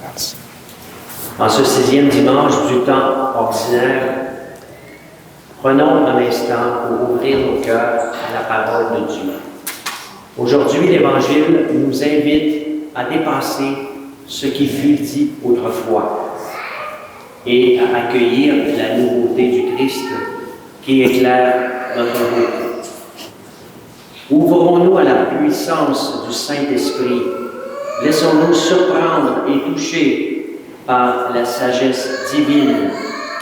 Merci. En ce 6e dimanche du temps ordinaire, prenons un instant pour ouvrir nos cœurs à la parole de Dieu. Aujourd'hui, l'Évangile nous invite à dépasser ce qui fut dit autrefois et à accueillir la nouveauté du Christ qui éclaire notre route. Ouvrons-nous à la puissance du Saint-Esprit. Laissons-nous surprendre et toucher par la sagesse divine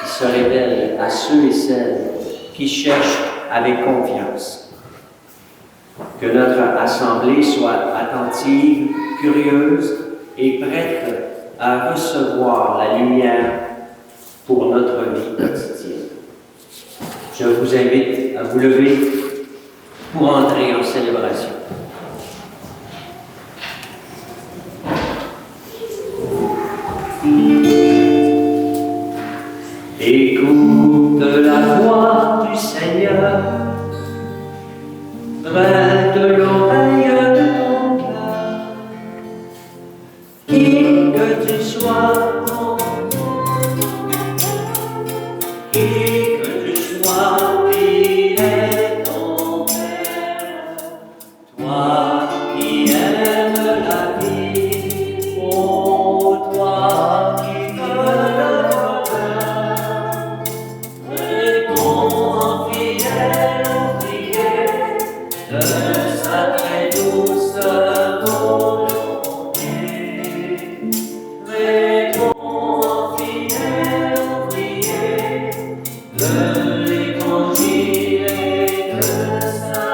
qui se révèle à ceux et celles qui cherchent avec confiance. Que notre assemblée soit attentive, curieuse et prête à recevoir la lumière pour notre vie quotidienne. Je vous invite à vous lever pour entrer en célébration. Écoute la voix du Seigneur, prête l'oreille de ton cœur, qui que tu sois, qui que tu sois, il est ton Père, toi qui aimes la vie, oh toi qui veux le bonheur, réponds en fidèle aux prières de sa très douce volonté. Réponds en fidèle aux prières de l'Évangile et de sa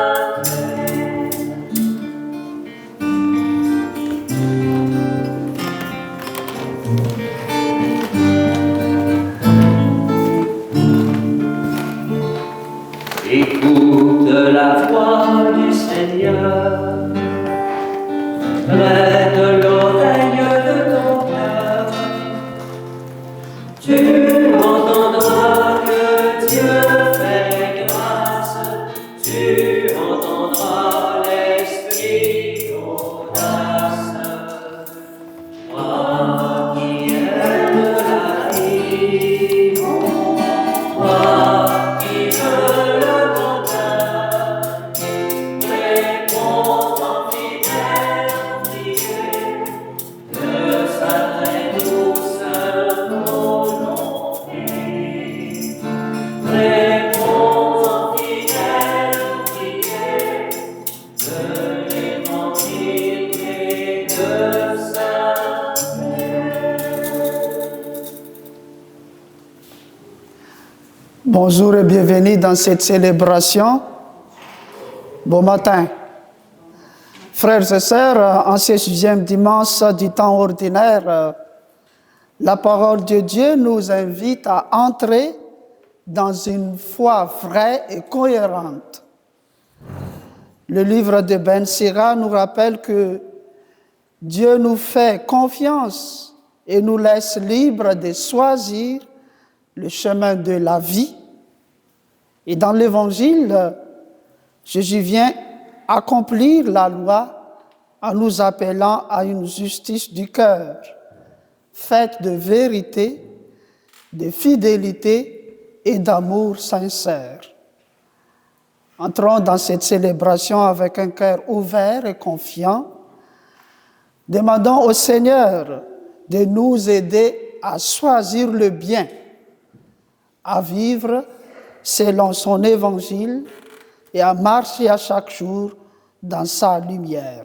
paix. Écoute la voix du Seigneur, prête l'oreille de ton cœur, tu entendras que Dieu fait grâce, tu entendras l'Esprit d'audace. Toi qui aimes la vie, toi qui veux le bonheur, réponds en fidèle prière de sa très douce volonté. Réponds en fidèle prière de l'Évangile et de sa paix. Bonjour et bienvenue dans cette célébration. Bon matin. Frères et sœurs, en ce 6e dimanche du temps ordinaire, la parole de Dieu nous invite à entrer dans une foi vraie et cohérente. Le livre de Ben Sira nous rappelle que Dieu nous fait confiance et nous laisse libres de choisir le chemin de la vie. Et dans l'Évangile, Jésus vient accomplir la loi en nous appelant à une justice du cœur, faite de vérité, de fidélité et d'amour sincère. Entrons dans cette célébration avec un cœur ouvert et confiant. Demandons au Seigneur de nous aider à choisir le bien, à vivre selon son évangile et à marcher à chaque jour dans sa lumière.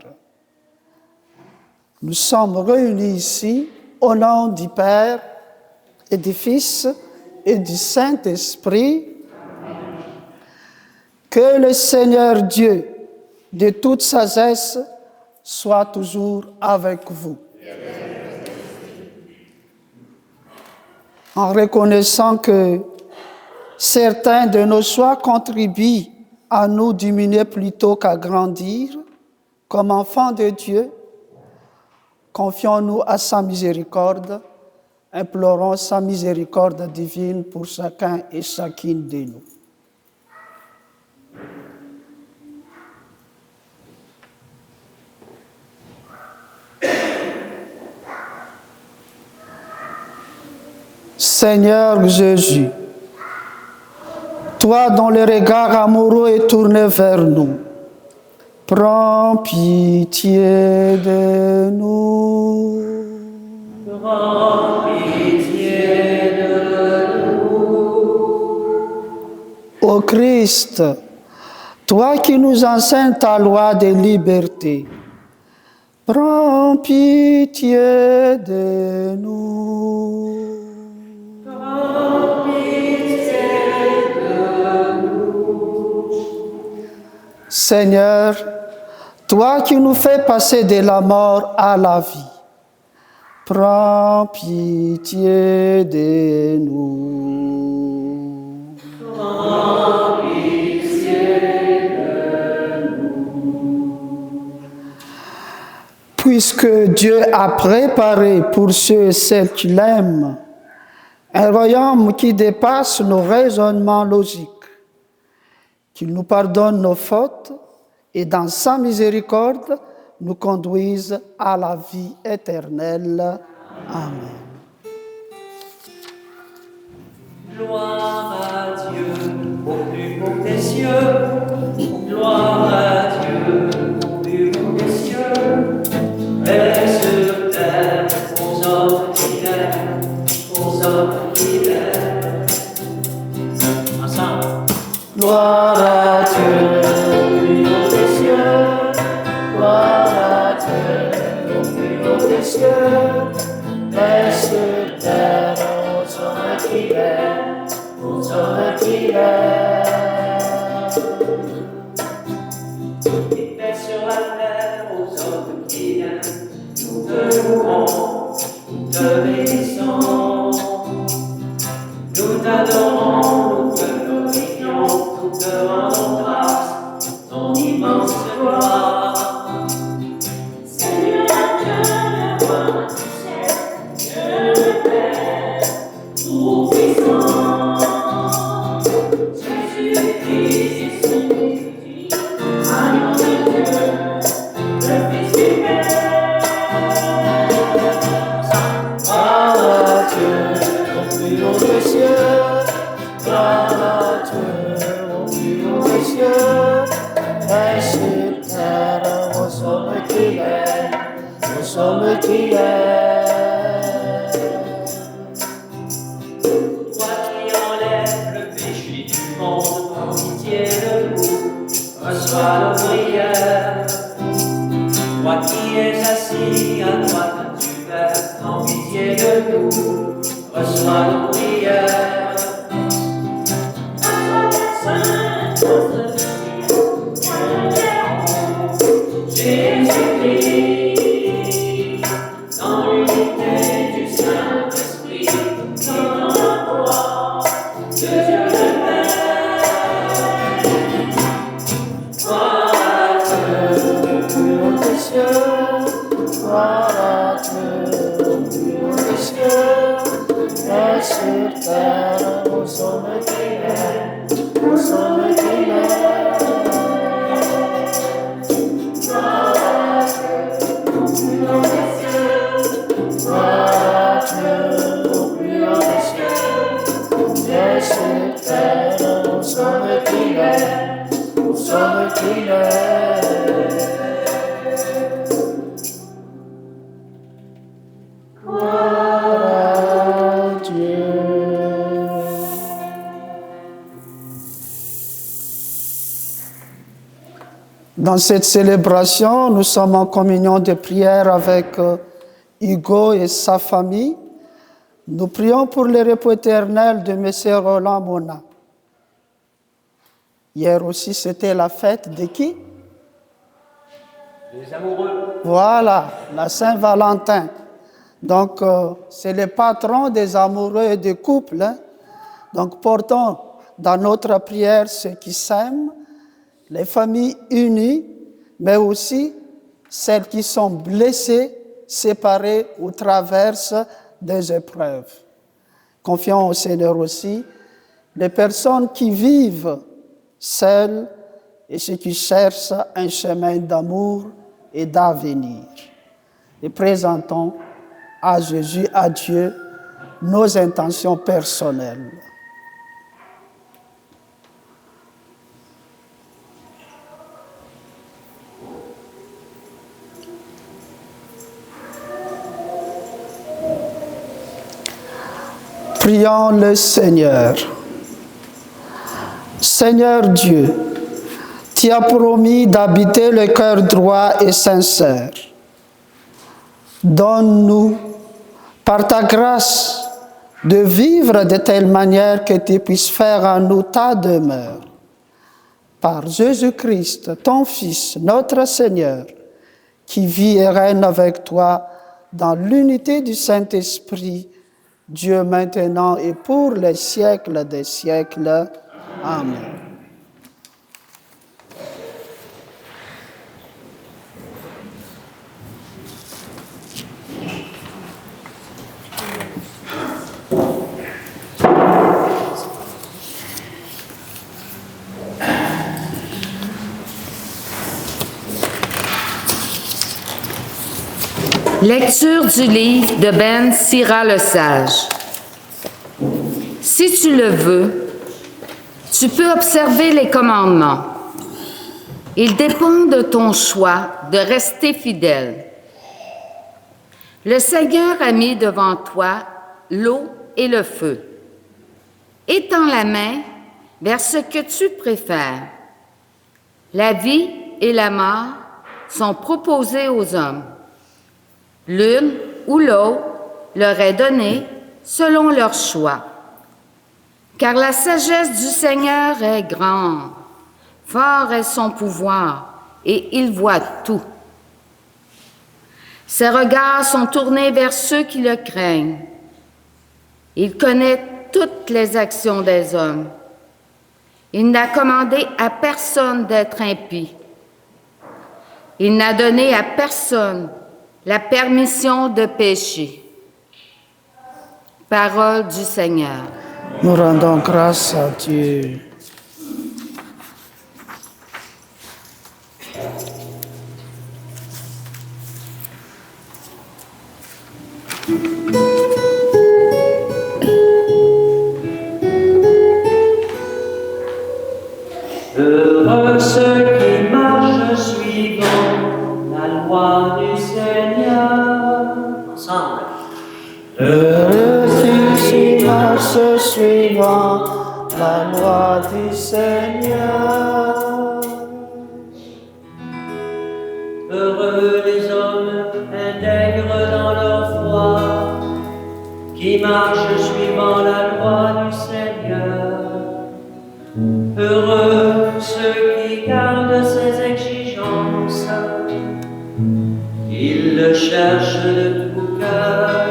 Nous sommes réunis ici au nom du Père et du Fils et du Saint-Esprit. Que le Seigneur Dieu, de toute sagesse, soit toujours avec vous. En reconnaissant que certains de nos choix contribuent à nous diminuer plutôt qu'à grandir, comme enfants de Dieu, confions-nous à sa miséricorde, implorons sa miséricorde divine pour chacun et chacune de nous. Seigneur Jésus, toi dont le regard amoureux est tourné vers nous, prends pitié de nous. Prends pitié de nous. Ô Christ, toi qui nous enseignes ta loi de liberté, prends pitié de nous. Prends pitié de nous. Seigneur, toi qui nous fais passer de la mort à la vie, prends pitié de nous. Prends pitié de nous. Puisque Dieu a préparé pour ceux et celles qui l'aiment un royaume qui dépasse nos raisonnements logiques, qu'il nous pardonne nos fautes et dans sa miséricorde nous conduise à la vie éternelle. Amen. Gloire à Dieu au plus haut des cieux. Gloire à Dieu au plus haut des cieux. Et sur terre aux hommes qui l'aiment, aux hommes qui l'aiment. Ensemble. Gloire à Dieu au plus haut des cieux. Gloire à Dieu au plus haut des cieux. Et sur terre aux hommes qui l'aiment, aux hommes qui l'aiment. Et paix sur la terre aux hommes qui l'aiment. Nous te louons, nous te bénissons. Nous t'adorons, nous te glorifions, nous te rendons grâce pour ton immense gloire. Seigneur Dieu, le roi du ciel, Dieu le Père, tout-puissant. Jésus-Christ, Jésus-Christ, agneau de Dieu, le Fils du Père. Gloire à Dieu au plus haut des cieux. Gloire à Dieu au plus haut des cieux. Et sur terre aux hommes qui l'aiment, aux hommes qui l'aiment. Toi qui enlèves le péché du monde, prends pitié de nous, reçois nos prières. Toi qui es assis à droite du Père, prends pitié de nous, reçois nos prières. Jésus-Christ, dans l'unité du Saint-Esprit, dans la gloire de Dieu le Père. Gloire à Dieu Au plus haut des cieux, gloire à Dieu au plus haut des cieux. Et sur terre aux hommes qui l'aiment, aux hommes qui l'aiment. Gloire à Dieu au plus haut des cieux, gloire à Dieu au plus haut des cieux. Et sur terre aux hommes qui l'aiment, aux hommes qui l'aiment. Gloire à Dieu. Dans cette célébration, nous sommes en communion de prière avec Hugo et sa famille. Nous prions pour le repos éternel de M. Roland Mona. Hier aussi, c'était la fête de qui? Les amoureux. Voilà, la Saint-Valentin. Donc, c'est le patron des amoureux et des couples. Hein? Donc, portons dans notre prière ceux qui s'aiment, les familles unies, mais aussi celles qui sont blessées, séparées ou traversent des épreuves. Confions au Seigneur aussi les personnes qui vivent seules et ceux qui cherchent un chemin d'amour et d'avenir. Et présentons à Jésus, à Dieu, nos intentions personnelles. Prions le Seigneur. Seigneur Dieu, tu as promis d'habiter le cœur droit et sincère. Donne-nous, par ta grâce, de vivre de telle manière que tu puisses faire en nous ta demeure. Par Jésus-Christ, ton Fils, notre Seigneur, qui vit et règne avec toi dans l'unité du Saint-Esprit, Dieu maintenant et pour les siècles des siècles. Amen. Lecture du livre de Ben Sira le Sage. Si tu le veux, tu peux observer les commandements. Il dépend de ton choix de rester fidèle. Le Seigneur a mis devant toi l'eau et le feu. Étends la main vers ce que tu préfères. La vie et la mort sont proposées aux hommes. L'une ou l'autre leur est donnée selon leur choix. Car la sagesse du Seigneur est grande, fort est son pouvoir, et il voit tout. Ses regards sont tournés vers ceux qui le craignent. Il connaît toutes les actions des hommes. Il n'a commandé à personne d'être impie. Il n'a donné à personne la permission de pécher. Parole du Seigneur. Nous rendons grâce à Dieu. Heureux ceux qui marchent suivant la loi du Seigneur. Ensemble. Heureux ceux qui marchent suivant la loi du Seigneur. Heureux les hommes intègres dans leur foi, qui marchent suivant la loi du Seigneur. Heureux ceux qui gardent ses exigences, ils le cherchent de tout cœur.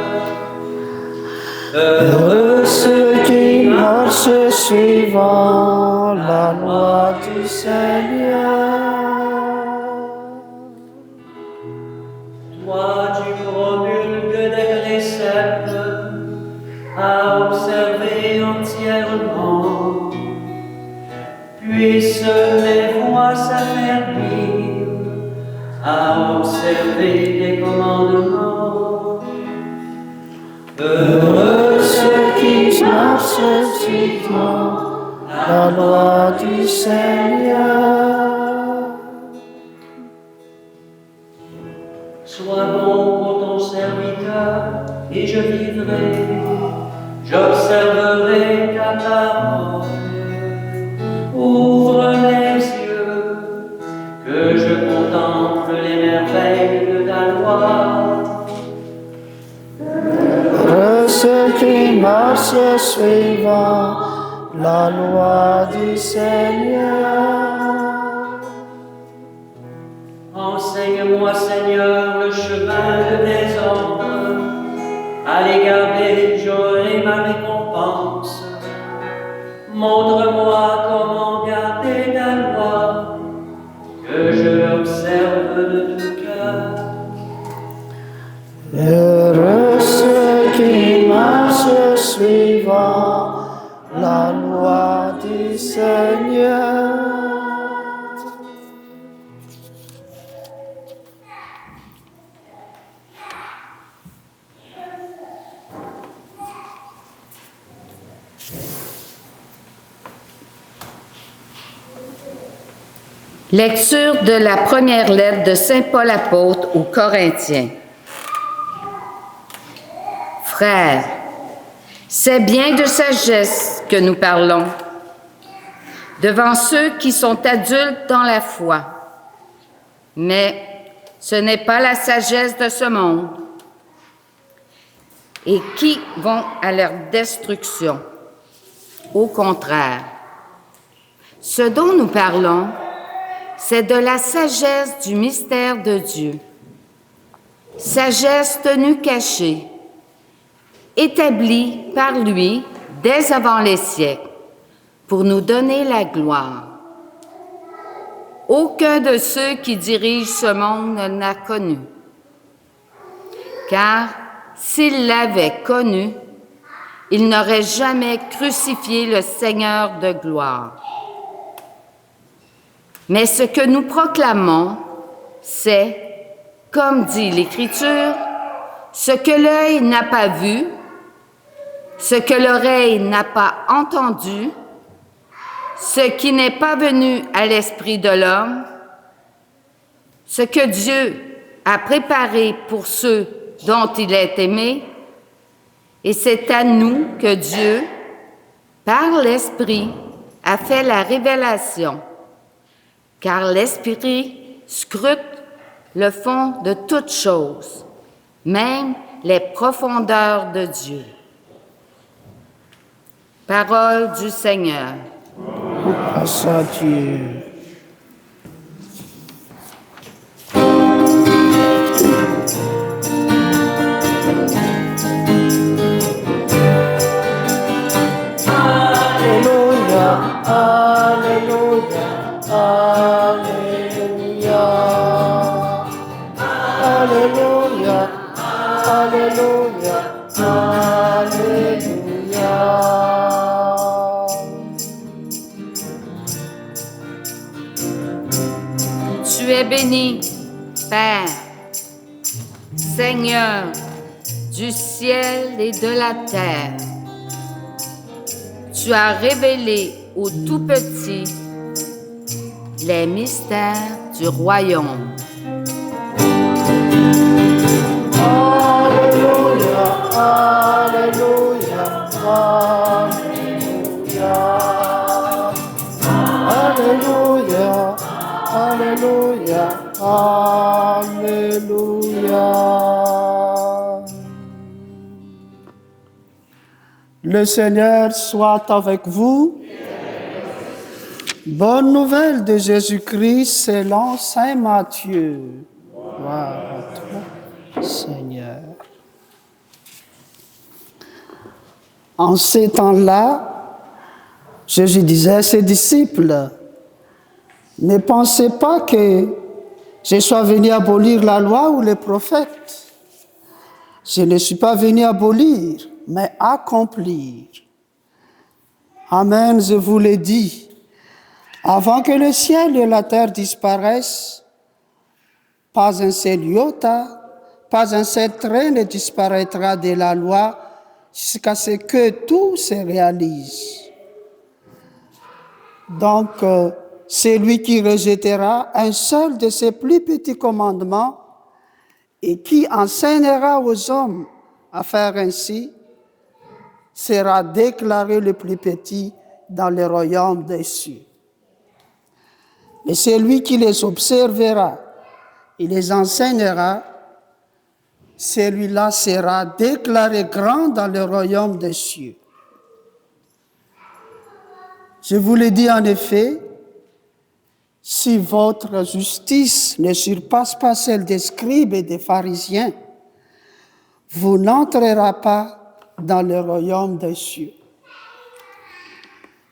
Heureux ceux qui marchent suivant la loi du Seigneur. Toi, tu promulgues des préceptes à observer entièrement. Puissent mes voix s'affermir à observer tes commandements. Heureux ceux qui marchent suivant la loi du Seigneur. Sois bon pour ton serviteur et je vivrai. J'observerai ta parole. Ouvre les yeux, que je contemple les merveilles de ta loi. Heureux ceux qui marchent suivant la loi du Seigneur. Enseigne-moi, Seigneur, le chemin de tes ordres. À les garder, j'aurai ma récompense. Montre-moi comment garder ta loi, que je l'observe de tout cœur. Heureux ceux qui marchent suivant la loi du Seigneur. Lecture de la première lettre de Saint Paul apôtre aux Corinthiens. Frères, c'est bien de sagesse que nous parlons devant ceux qui sont adultes dans la foi. Mais ce n'est pas la sagesse de ce monde et qui vont à leur destruction. Au contraire, ce dont nous parlons, c'est de la sagesse du mystère de Dieu. Sagesse tenue cachée, établie par lui dès avant les siècles, pour nous donner la gloire. Aucun de ceux qui dirigent ce monde ne l'a connu, car s'il l'avait connu, il n'aurait jamais crucifié le Seigneur de gloire. Mais ce que nous proclamons, c'est, comme dit l'Écriture, ce que l'œil n'a pas vu, ce que l'oreille n'a pas entendu, ce qui n'est pas venu à l'esprit de l'homme, ce que Dieu a préparé pour ceux dont il est aimé, et c'est à nous que Dieu, par l'Esprit, a fait la révélation, car l'Esprit scrute le fond de toutes choses, même les profondeurs de Dieu. Parole du Seigneur. Grâce à Dieu. Alléluia, Alléluia, Alléluia, Alléluia, Alléluia, Alléluia. Tu es béni, Père, Seigneur du ciel et de la terre. Tu as révélé aux tout-petits les mystères du royaume. Alléluia, Alléluia, Alléluia, Alléluia, Alléluia, Alléluia. Le Seigneur soit avec vous. Bonne nouvelle de Jésus-Christ selon Saint Matthieu. Gloire à toi, Seigneur. En ces temps-là, Jésus disait à ses disciples, « Ne pensez pas que je sois venu abolir la loi ou les prophètes. Je ne suis pas venu abolir, mais accomplir. Amen, je vous l'ai dit. Avant que le ciel et la terre disparaissent, pas un seul iota, pas un seul trait ne disparaîtra de la loi jusqu'à ce que tout se réalise. Donc, celui qui rejettera un seul de ces plus petits commandements et qui enseignera aux hommes à faire ainsi, sera déclaré le plus petit dans le royaume des cieux. Et celui qui les observera et les enseignera, celui-là sera déclaré grand dans le royaume des cieux. Je vous le dis en effet, si votre justice ne surpasse pas celle des scribes et des pharisiens, vous n'entrerez pas dans le royaume des cieux.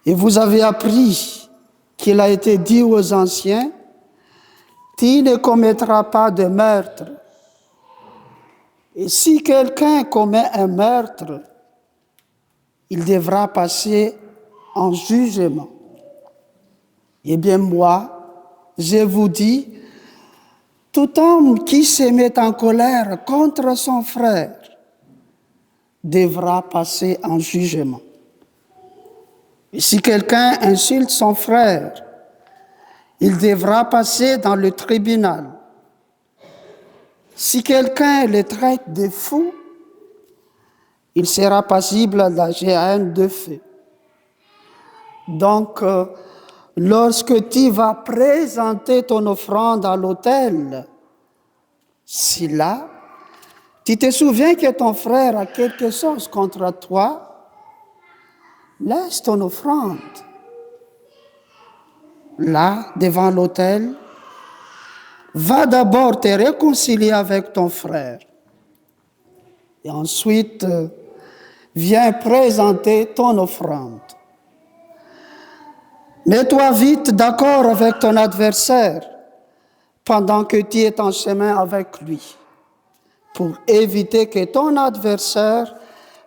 Et vous avez appris qu'il a été dit aux anciens, « Tu ne commettras pas de meurtre. » Et si quelqu'un commet un meurtre, il devra passer en jugement. Eh bien moi, je vous dis, tout homme qui se met en colère contre son frère devra passer en jugement. Et si quelqu'un insulte son frère il devra passer dans le tribunal. Si quelqu'un les traite de fous, il sera passible à la géhenne de feu. Donc, lorsque tu vas présenter ton offrande à l'autel, si là, tu te souviens que ton frère a quelque chose contre toi, laisse ton offrande. Là, devant l'autel, va d'abord te réconcilier avec ton frère. Et ensuite, viens présenter ton offrande. Mets-toi vite d'accord avec ton adversaire pendant que tu es en chemin avec lui, pour éviter que ton adversaire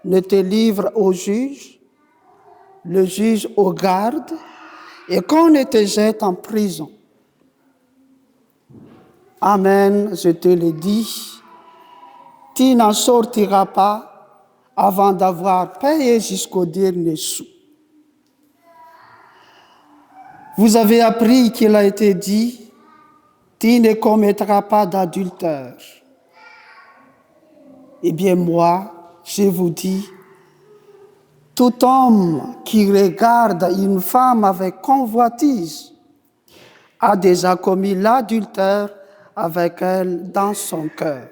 ne te livre au juge, le juge au garde, et qu'on ne te jette en prison. Amen, je te le dis, tu n'en sortiras pas avant d'avoir payé jusqu'au dernier sou. Vous avez appris qu'il a été dit, tu ne commettras pas d'adultère. Eh bien moi, je vous dis, tout homme qui regarde une femme avec convoitise a déjà commis l'adultère avec elle dans son cœur.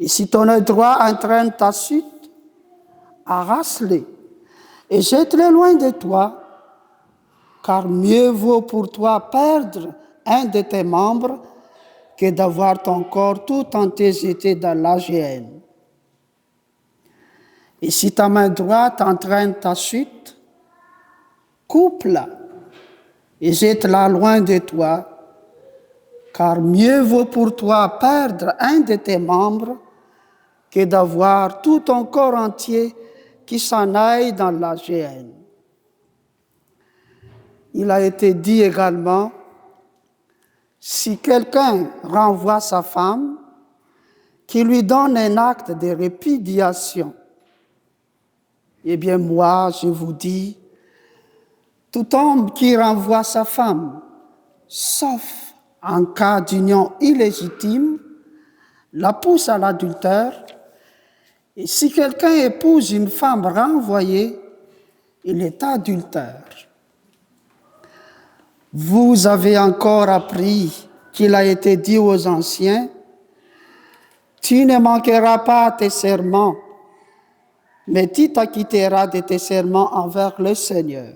Et si ton œil droit entraîne ta chute, arrache-le et jette-le loin de toi, car mieux vaut pour toi perdre un de tes membres que d'avoir ton corps tout entier jeté dans la géhenne. Et si ta main droite entraîne ta chute, coupe-la et jette-la loin de toi, car mieux vaut pour toi perdre un de tes membres que d'avoir tout ton corps entier qui s'en aille dans la géhenne. Il a été dit également, si quelqu'un renvoie sa femme, qui lui donne un acte de répudiation, eh bien moi, je vous dis, tout homme qui renvoie sa femme, sauf en cas d'union illégitime, la pousse à l'adultère. Et si quelqu'un épouse une femme renvoyée, il est adultère. Vous avez encore appris qu'il a été dit aux anciens, tu ne manqueras pas à tes serments, mais tu t'acquitteras de tes serments envers le Seigneur.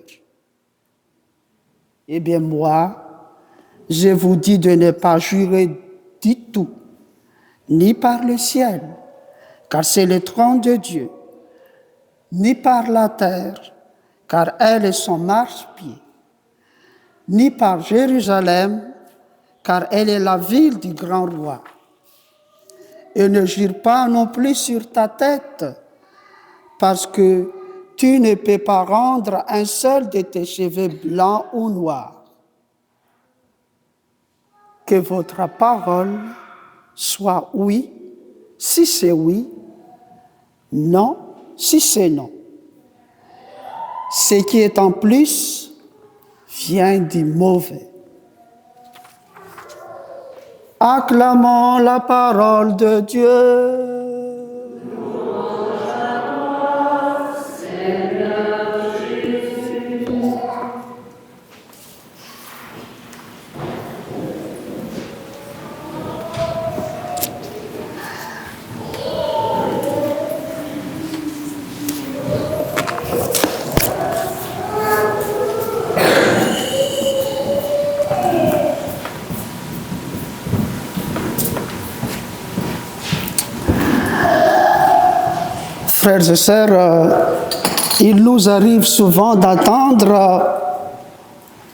Eh bien moi, je vous dis de ne pas jurer du tout, ni par le ciel, car c'est le trône de Dieu, ni par la terre, car elle est son marchepied, ni par Jérusalem, car elle est la ville du grand roi. Et ne jure pas non plus sur ta tête, parce que tu ne peux pas rendre un seul de tes cheveux blancs ou noirs. Que votre parole soit oui, si c'est oui, non, si c'est non. Ce qui est en plus vient du mauvais. Acclamons la parole de Dieu. Frères et sœurs, il nous arrive souvent d'entendre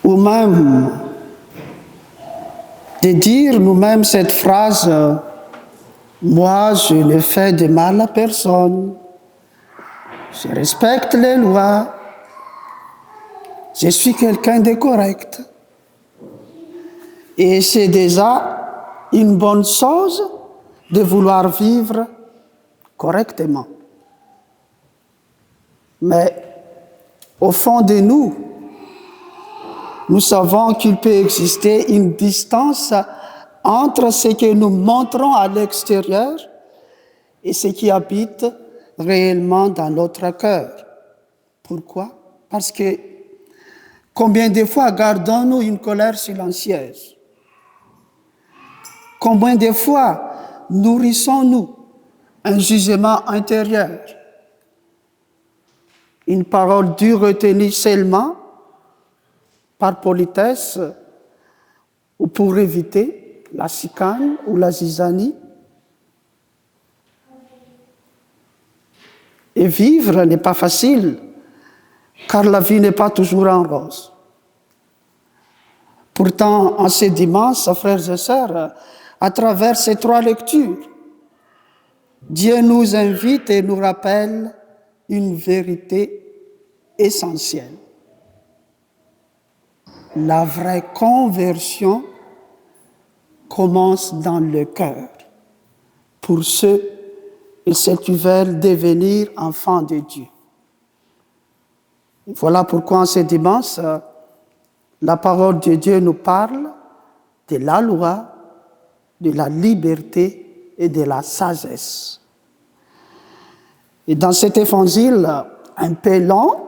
ou même de dire nous-mêmes cette phrase « Moi, je ne fais de mal à personne, je respecte les lois, je suis quelqu'un de correct. » Et c'est déjà une bonne chose de vouloir vivre correctement. Mais au fond de nous, nous savons qu'il peut exister une distance entre ce que nous montrons à l'extérieur et ce qui habite réellement dans notre cœur. Pourquoi? Parce que combien de fois gardons-nous une colère silencieuse? Combien de fois nourrissons-nous un jugement intérieur? Une parole dure retenue seulement par politesse ou pour éviter la chicane ou la zizanie. Et vivre n'est pas facile, car la vie n'est pas toujours en rose. Pourtant, en ce dimanche, frères et sœurs, à travers ces 3 lectures, Dieu nous invite et nous rappelle une vérité essentielle. La vraie conversion commence dans le cœur pour ceux et celles qui veulent devenir enfants de Dieu. Voilà pourquoi en ce dimanche, la parole de Dieu nous parle de la loi, de la liberté et de la sagesse. Et dans cet évangile un peu long,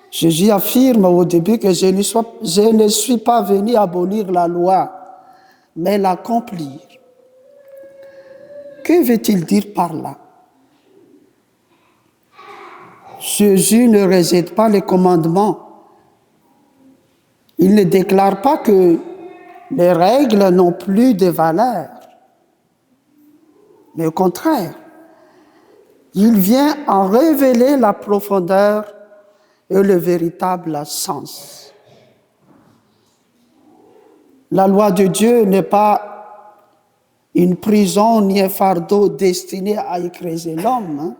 Jésus affirme au début que je ne suis pas venu abolir la loi, mais l'accomplir. Que veut-il dire par là? Jésus ne rejette pas les commandements. Il ne déclare pas que les règles n'ont plus de valeur. Mais au contraire, il vient en révéler la profondeur et le véritable sens. La loi de Dieu n'est pas une prison ni un fardeau destiné à écraser l'homme.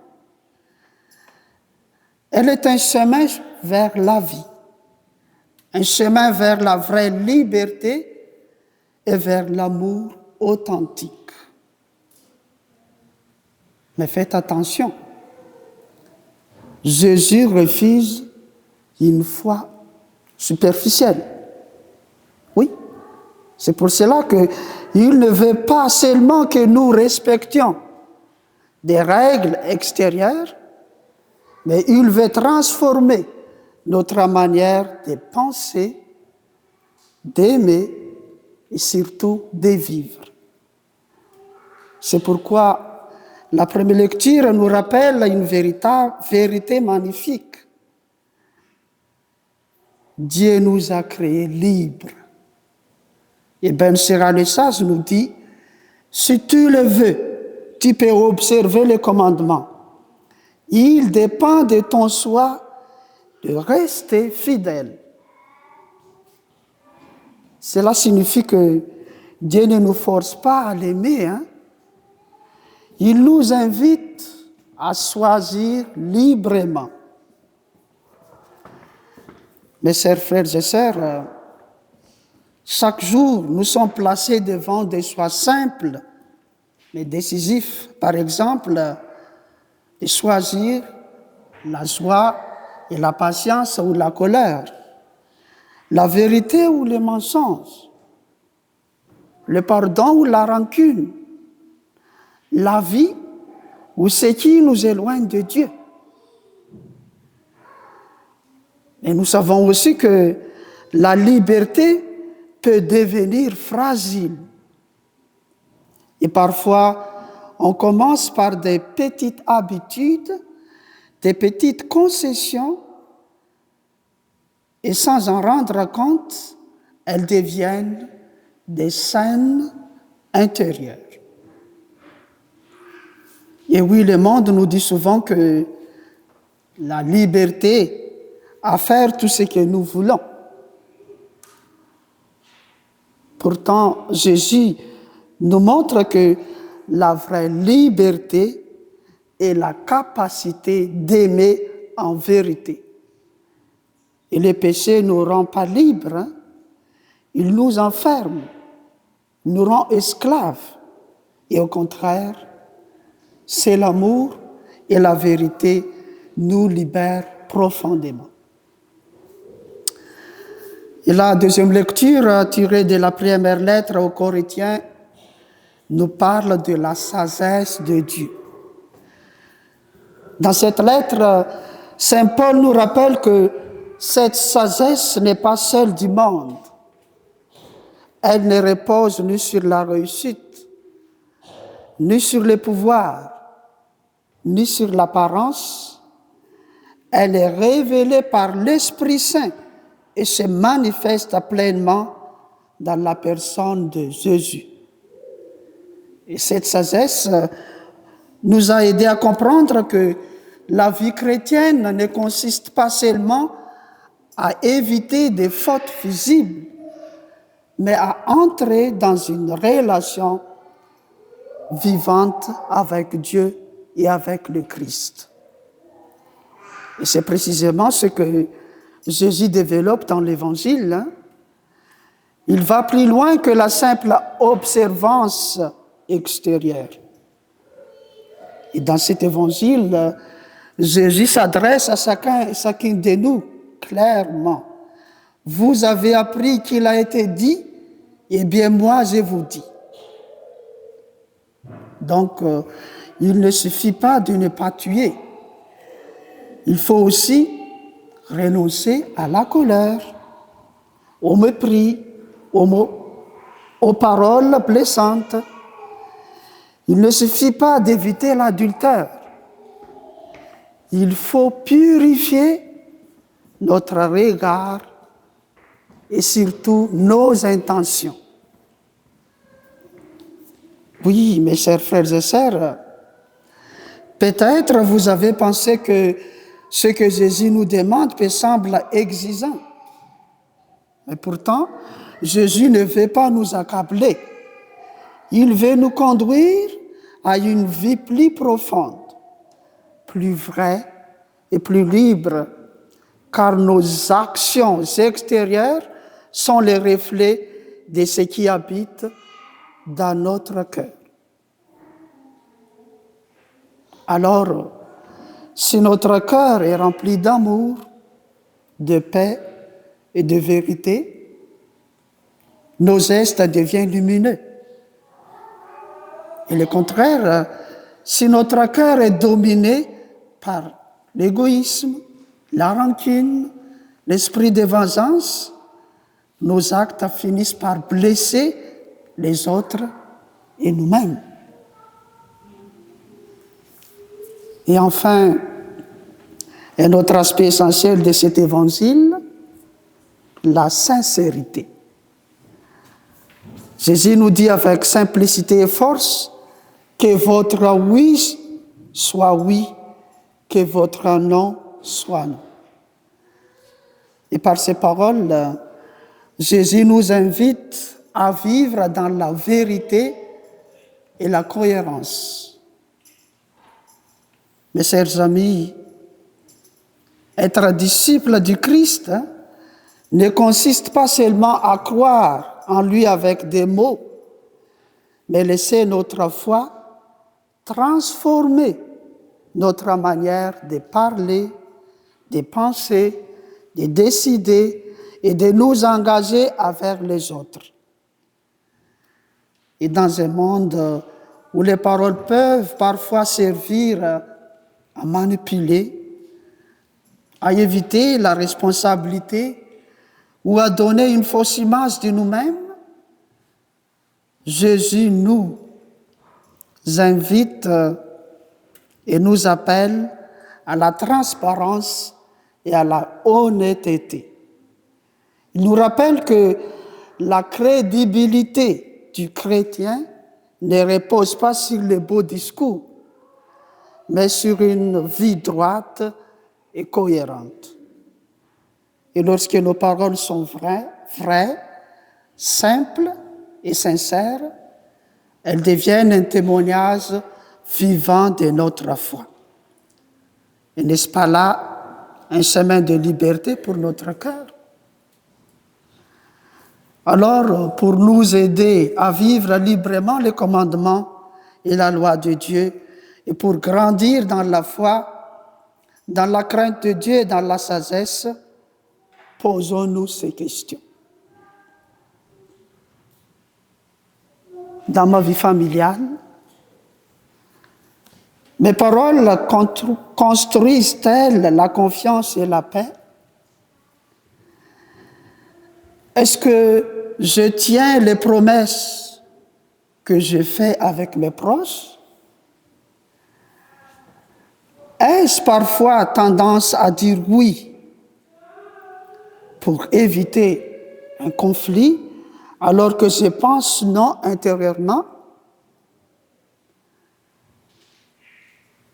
Elle est un chemin vers la vie, un chemin vers la vraie liberté et vers l'amour authentique. Mais faites attention, Jésus refuse une foi superficielle. Oui, c'est pour cela qu'il ne veut pas seulement que nous respections des règles extérieures, mais il veut transformer notre manière de penser, d'aimer et surtout de vivre. C'est pourquoi la première lecture nous rappelle une vérité magnifique. Dieu nous a créés libres. Et Ben Sira le Sage nous dit, si tu le veux, tu peux observer les commandements. Il dépend de ton choix de rester fidèle. Cela signifie que Dieu ne nous force pas à l'aimer. Il nous invite à choisir librement. Mes chers frères et sœurs, chaque jour, nous sommes placés devant des choix simples, mais décisifs. Par exemple, de choisir la joie et la patience ou la colère, la vérité ou le mensonge, le pardon ou la rancune, la vie ou ce qui nous éloigne de Dieu. Et nous savons aussi que la liberté peut devenir fragile. Et parfois, on commence par des petites habitudes, des petites concessions, et sans en rendre compte, elles deviennent des scènes intérieures. Et oui, le monde nous dit souvent que la liberté à faire tout ce que nous voulons. Pourtant, Jésus nous montre que la vraie liberté est la capacité d'aimer en vérité. Et le péché ne nous rend pas libres, il nous enferme, nous rend esclaves. Et au contraire, c'est l'amour et la vérité nous libèrent profondément. Et la deuxième lecture, tirée de la première lettre aux Corinthiens, nous parle de la sagesse de Dieu. Dans cette lettre, Saint Paul nous rappelle que cette sagesse n'est pas celle du monde. Elle ne repose ni sur la réussite, ni sur les pouvoirs, ni sur l'apparence. Elle est révélée par l'Esprit Saint et se manifeste pleinement dans la personne de Jésus. Et cette sagesse nous a aidé à comprendre que la vie chrétienne ne consiste pas seulement à éviter des fautes visibles, mais à entrer dans une relation vivante avec Dieu et avec le Christ. Et c'est précisément ce que Jésus développe dans l'Évangile. Il va plus loin que la simple observance extérieure. Et dans cet Évangile, Jésus s'adresse à chacun de nous clairement. Vous avez appris qu'il a été dit, eh bien moi je vous dis. Donc, il ne suffit pas de ne pas tuer. Il faut aussi renoncer à la colère, au mépris, aux paroles blessantes. Il ne suffit pas d'éviter l'adultère. Il faut purifier notre regard et surtout nos intentions. Oui, mes chers frères et sœurs, peut-être vous avez pensé que ce que Jésus nous demande peut sembler exigeant. Mais pourtant, Jésus ne veut pas nous accabler. Il veut nous conduire à une vie plus profonde, plus vraie et plus libre, car nos actions extérieures sont les reflets de ce qui habite dans notre cœur. Alors, si notre cœur est rempli d'amour, de paix et de vérité, nos gestes deviennent lumineux. Et le contraire, si notre cœur est dominé par l'égoïsme, la rancune, l'esprit de vengeance, nos actes finissent par blesser les autres et nous-mêmes. Et enfin, un autre aspect essentiel de cet évangile, la sincérité. Jésus nous dit avec simplicité et force que votre oui soit oui, que votre non soit non. Et par ces paroles, Jésus nous invite à vivre dans la vérité et la cohérence. Mes chers amis, être disciple du Christ ne consiste pas seulement à croire en lui avec des mots, mais laisser notre foi transformer notre manière de parler, de penser, de décider et de nous engager avec les autres. Et dans un monde où les paroles peuvent parfois servir à manipuler, à éviter la responsabilité ou à donner une fausse image de nous-mêmes, Jésus nous invite et nous appelle à la transparence et à la honnêteté. Il nous rappelle que la crédibilité du chrétien ne repose pas sur les beaux discours, mais sur une vie droite et cohérente. Et lorsque nos paroles sont vraies, simples et sincères, elles deviennent un témoignage vivant de notre foi. Et n'est-ce pas là un chemin de liberté pour notre cœur? Alors, pour nous aider à vivre librement les commandements et la loi de Dieu, et pour grandir dans la foi, dans la crainte de Dieu et dans la sagesse, posons-nous ces questions. dans ma vie familiale. Mes paroles construisent-elles la confiance et la paix? Est-ce que je tiens les promesses que je fais avec mes proches? Ai-je parfois tendance à dire oui pour éviter un conflit alors que je pense non intérieurement?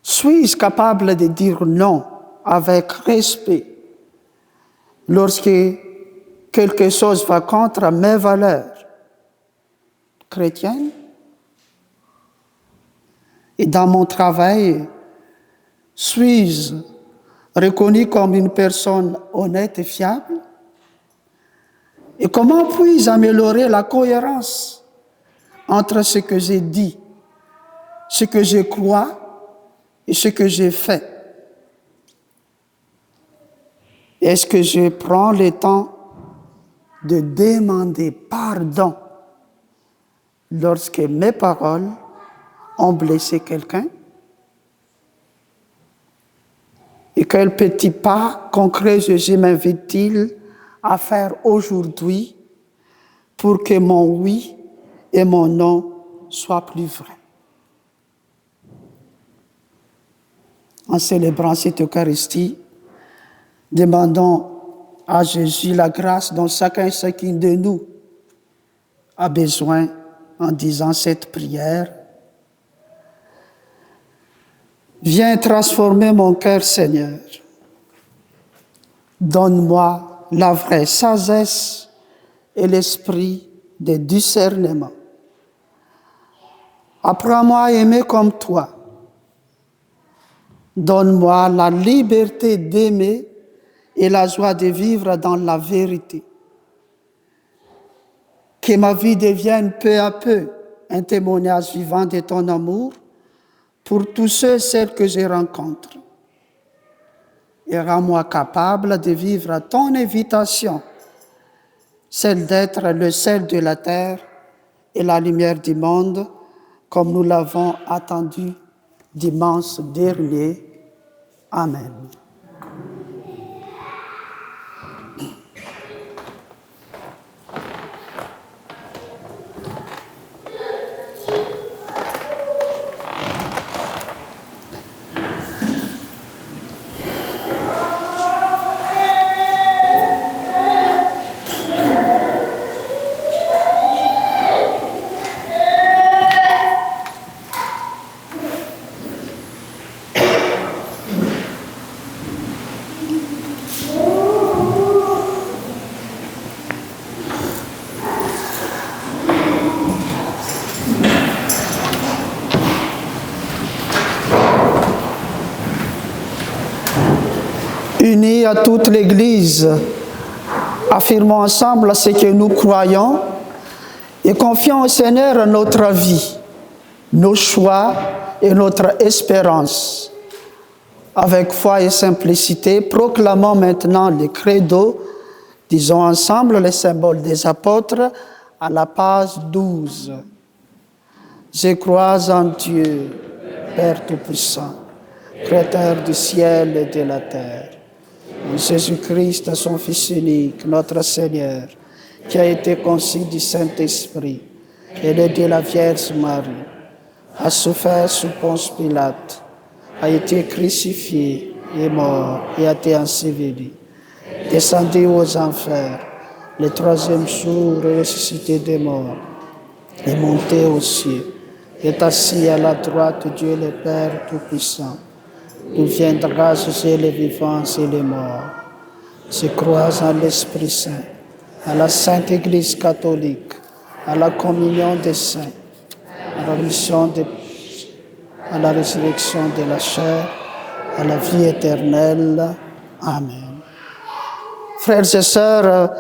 Suis-je capable de dire non avec respect lorsque quelque chose va contre mes valeurs chrétiennes? Et dans mon travail, suis-je reconnu comme une personne honnête et fiable? Et comment puis-je améliorer la cohérence entre ce que j'ai dit, ce que je crois et ce que j'ai fait? Est-ce que je prends le temps de demander pardon lorsque mes paroles ont blessé quelqu'un? Et quel petit pas concret Jésus m'invite-t-il à faire aujourd'hui pour que mon oui et mon non soient plus vrais? En célébrant cette Eucharistie, demandons à Jésus la grâce dont chacune de nous a besoin en disant cette prière. Viens transformer mon cœur, Seigneur. Donne-moi la vraie sagesse et l'esprit de discernement. Apprends-moi à aimer comme toi. Donne-moi la liberté d'aimer et la joie de vivre dans la vérité. Que ma vie devienne peu à peu un témoignage vivant de ton amour pour tous ceux et celles que je rencontre. Et rends-moi capable de vivre ton invitation, celle d'être le sel de la terre et la lumière du monde, comme nous l'avons attendu dimanche dernier. Amen. Unis à toute l'Église, affirmons ensemble ce que nous croyons et confions au Seigneur notre vie, nos choix et notre espérance. Avec foi et simplicité, proclamons maintenant le credo, disons ensemble les symboles des apôtres à la page 12. Je crois en Dieu, Père Tout-Puissant, Créateur du ciel et de la terre, en Jésus-Christ, son Fils unique, notre Seigneur, qui a été conçu du Saint-Esprit, et de la Vierge Marie, a souffert sous Ponce Pilate, a été crucifié, est mort et a été enseveli, descendu aux enfers, le troisième jour ressuscité des morts, est monté aux cieux, est assis à la droite de Dieu le Père Tout-Puissant, d'où viendra juger les vivants et les morts. Je crois en l'Esprit Saint, à la Sainte Église catholique, à la communion des saints, à la rémission des péchés, à la résurrection de la chair, à la vie éternelle. Amen. Frères et sœurs,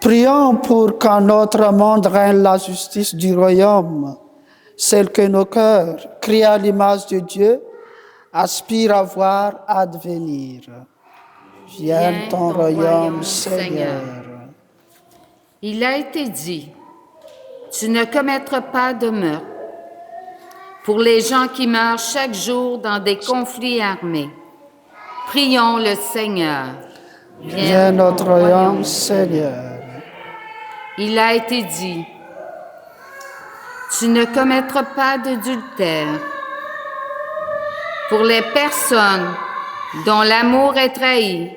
prions pour qu'en notre monde règne la justice du royaume, celle que nos cœurs, créés à l'image de Dieu, aspirent à voir advenir. Vienne ton royaume, Seigneur. Il a été dit, tu ne commettras pas de meurtre. Pour les gens qui meurent chaque jour dans des conflits armés, prions le Seigneur. Viens notre royaume, Seigneur. Il a été dit, tu ne commettras pas d'adultère. Pour les personnes dont l'amour est trahi,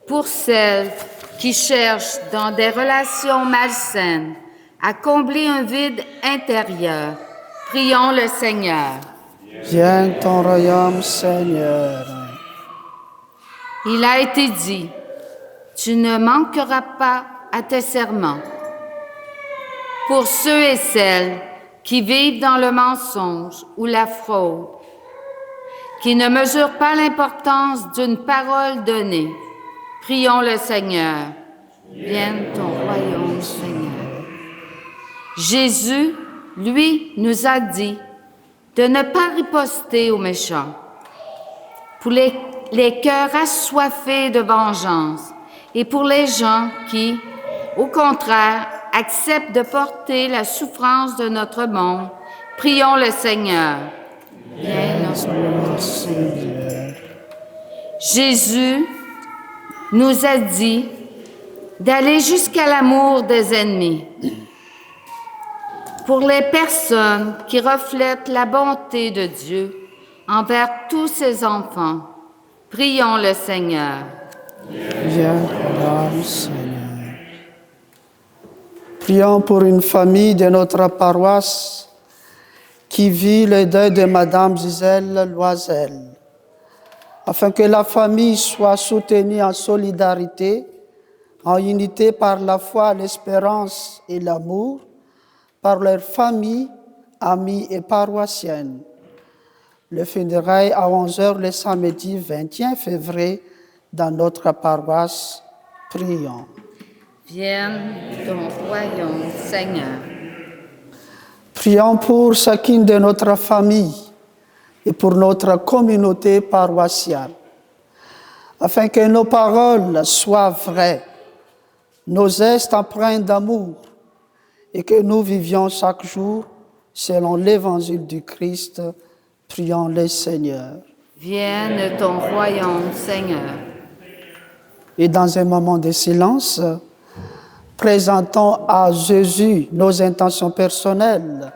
pour celles qui cherchent dans des relations malsaines à combler un vide intérieur, prions le Seigneur. Viens ton royaume, Seigneur. Il a été dit, tu ne manqueras pas à tes serments. Pour ceux et celles qui vivent dans le mensonge ou la fraude, qui ne mesurent pas l'importance d'une parole donnée, prions le Seigneur. Vienne ton royaume, Seigneur. Jésus, lui, nous a dit de ne pas riposter aux méchants. Pour les cœurs assoiffés de vengeance et pour les gens qui, au contraire, acceptent de porter la souffrance de notre monde, prions le Seigneur. Viens notre Seigneur. Jésus nous a dit d'aller jusqu'à l'amour des ennemis. Pour les personnes qui reflètent la bonté de Dieu envers tous ses enfants, prions le Seigneur. Viens, notre Seigneur. Prions pour une famille de notre paroisse qui vit le deuil de Madame Gisèle Loisel, afin que la famille soit soutenue en solidarité, en unité par la foi, l'espérance et l'amour, par leurs familles, amis et paroissiennes. Le funérail à 11h le samedi 21 février dans notre paroisse. Prions. Vienne ton royaume, Seigneur. Prions pour chacune de notre famille et pour notre communauté paroissiale, afin que nos paroles soient vraies, nos gestes empreints d'amour, et que nous vivions chaque jour selon l'évangile du Christ. Prions le Seigneur. Vienne ton royaume, Seigneur. Et dans un moment de silence, présentons à Jésus nos intentions personnelles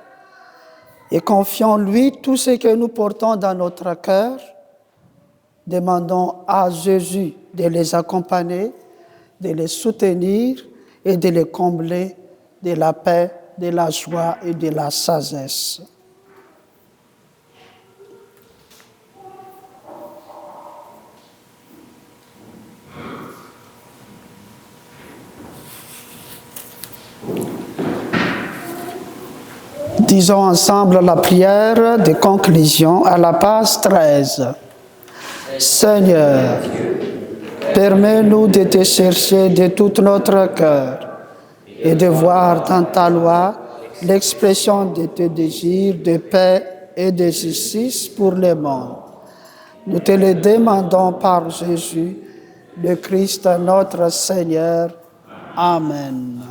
et confions-lui tout ce que nous portons dans notre cœur. Demandons à Jésus de les accompagner, de les soutenir et de les combler de la paix, de la joie et de la sagesse. Disons ensemble la prière de conclusion à la page 13. Seigneur, permets-nous de te chercher de tout notre cœur et de voir dans ta loi l'expression de tes désirs de paix et de justice pour le monde. Nous te le demandons par Jésus, le Christ notre Seigneur. Amen.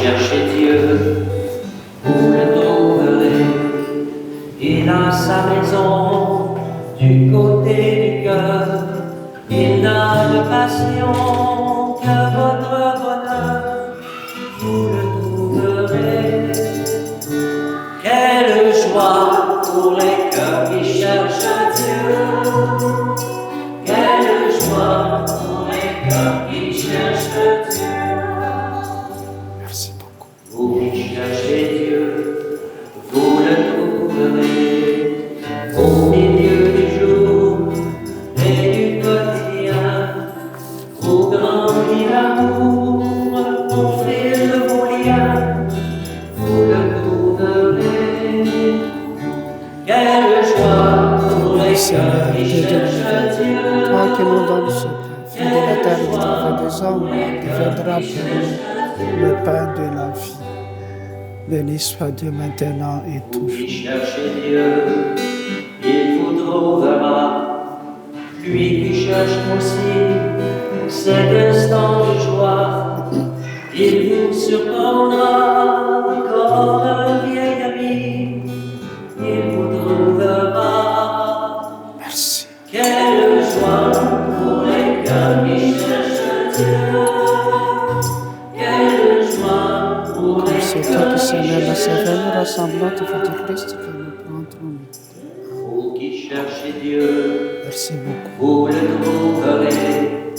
Cherchez Dieu, vous le trouverez. Il a sa maison du côté du cœur. Il n'a de passion que votre bonheur. Vous le trouverez. Quelle joie pour les cœurs qui cherchent Dieu. Quelle joie pour les cœurs qui cherchent Dieu. Vous qui cherchez Dieu, vous le trouverez au milieu du jour et du quotidien. Vous grandit l'amour, au fil de vos liens, vous le trouverez. Quelle joie pour les cœurs qui cherchent Dieu. Toi qui nous donnes ce pain, de la terre et des hommes, deviendra pour nous le pain de la vie. Béni soit Dieu maintenant et Vous toujours. qui cherchez Dieu, il vous trouvera. Lui qui cherche aussi cet instant de joie, il vous surprendra comme un vieil ami. Il vous trouvera. Merci. Quelle joie pour les cœurs qui cherchent Dieu. Quelle joie pour les C'est toi cœurs qui qui Seigneur, la cherchent sévère rassemblante de Christ que nous prendrons. Vous qui cherchez Dieu, Merci beaucoup. vous le trouverez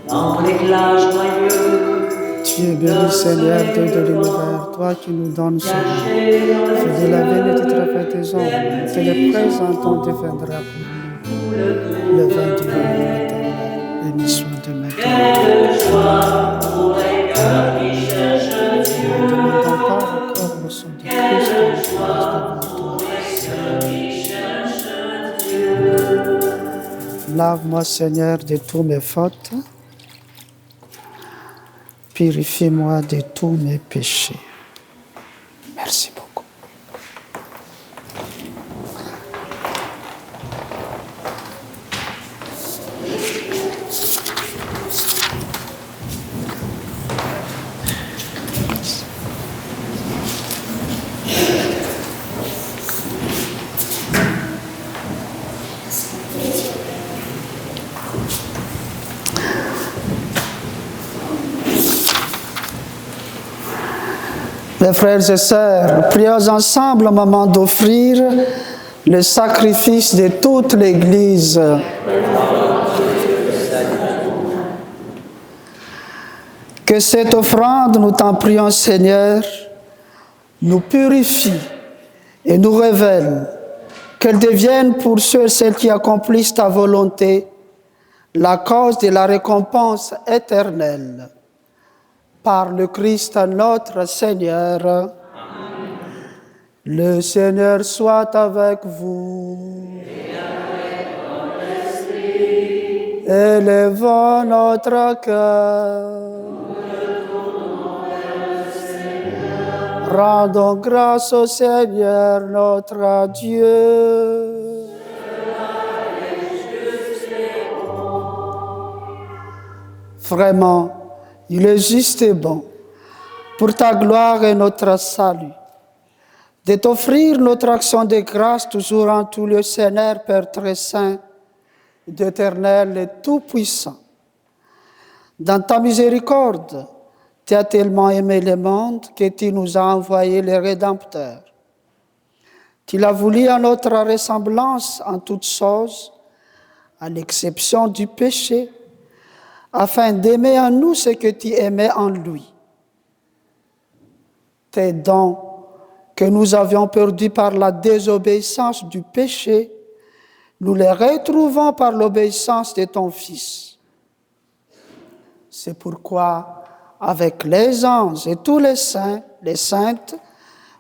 dans l'éclat joyeux. Tu es béni, Seigneur, Dieu de l'univers, toi qui nous donnes ce nom. Fais de la veine et du travail des hommes. Nous te le présentons, deviendra pour nous le vin du royaume éternel. Béni soit Dieu maintenant. Quelle joie pour les cœurs qui cherchent Dieu. Ne demandons pas encore le sang du Christ, mais devant toi. Lave-moi, Seigneur, de tous mes fautes. Purifie-moi de tous mes péchés. Merci beaucoup. Mes frères et sœurs, prions ensemble au moment d'offrir le sacrifice de toute l'Église. Que cette offrande, nous t'en prions Seigneur, nous purifie et nous révèle, qu'elle devienne pour ceux et celles qui accomplissent ta volonté la cause de la récompense éternelle. Par le Christ notre Seigneur. Amen. Le Seigneur soit avec vous. Et avec votre esprit. Élevons notre cœur. Rendons grâce au Seigneur notre Dieu. Vraiment, il est juste et bon, pour ta gloire et notre salut, de t'offrir notre action de grâce toujours en tout lieu, Seigneur, Père très saint, d'éternel et tout-puissant. Dans ta miséricorde, tu as tellement aimé le monde que tu nous as envoyé le Rédempteur. Tu l'as voulu à notre ressemblance en toutes choses, à l'exception du péché, afin d'aimer en nous ce que tu aimais en lui. Tes dons que nous avions perdus par la désobéissance du péché, nous les retrouvons par l'obéissance de ton Fils. C'est pourquoi, avec les anges et tous les saints, les saintes,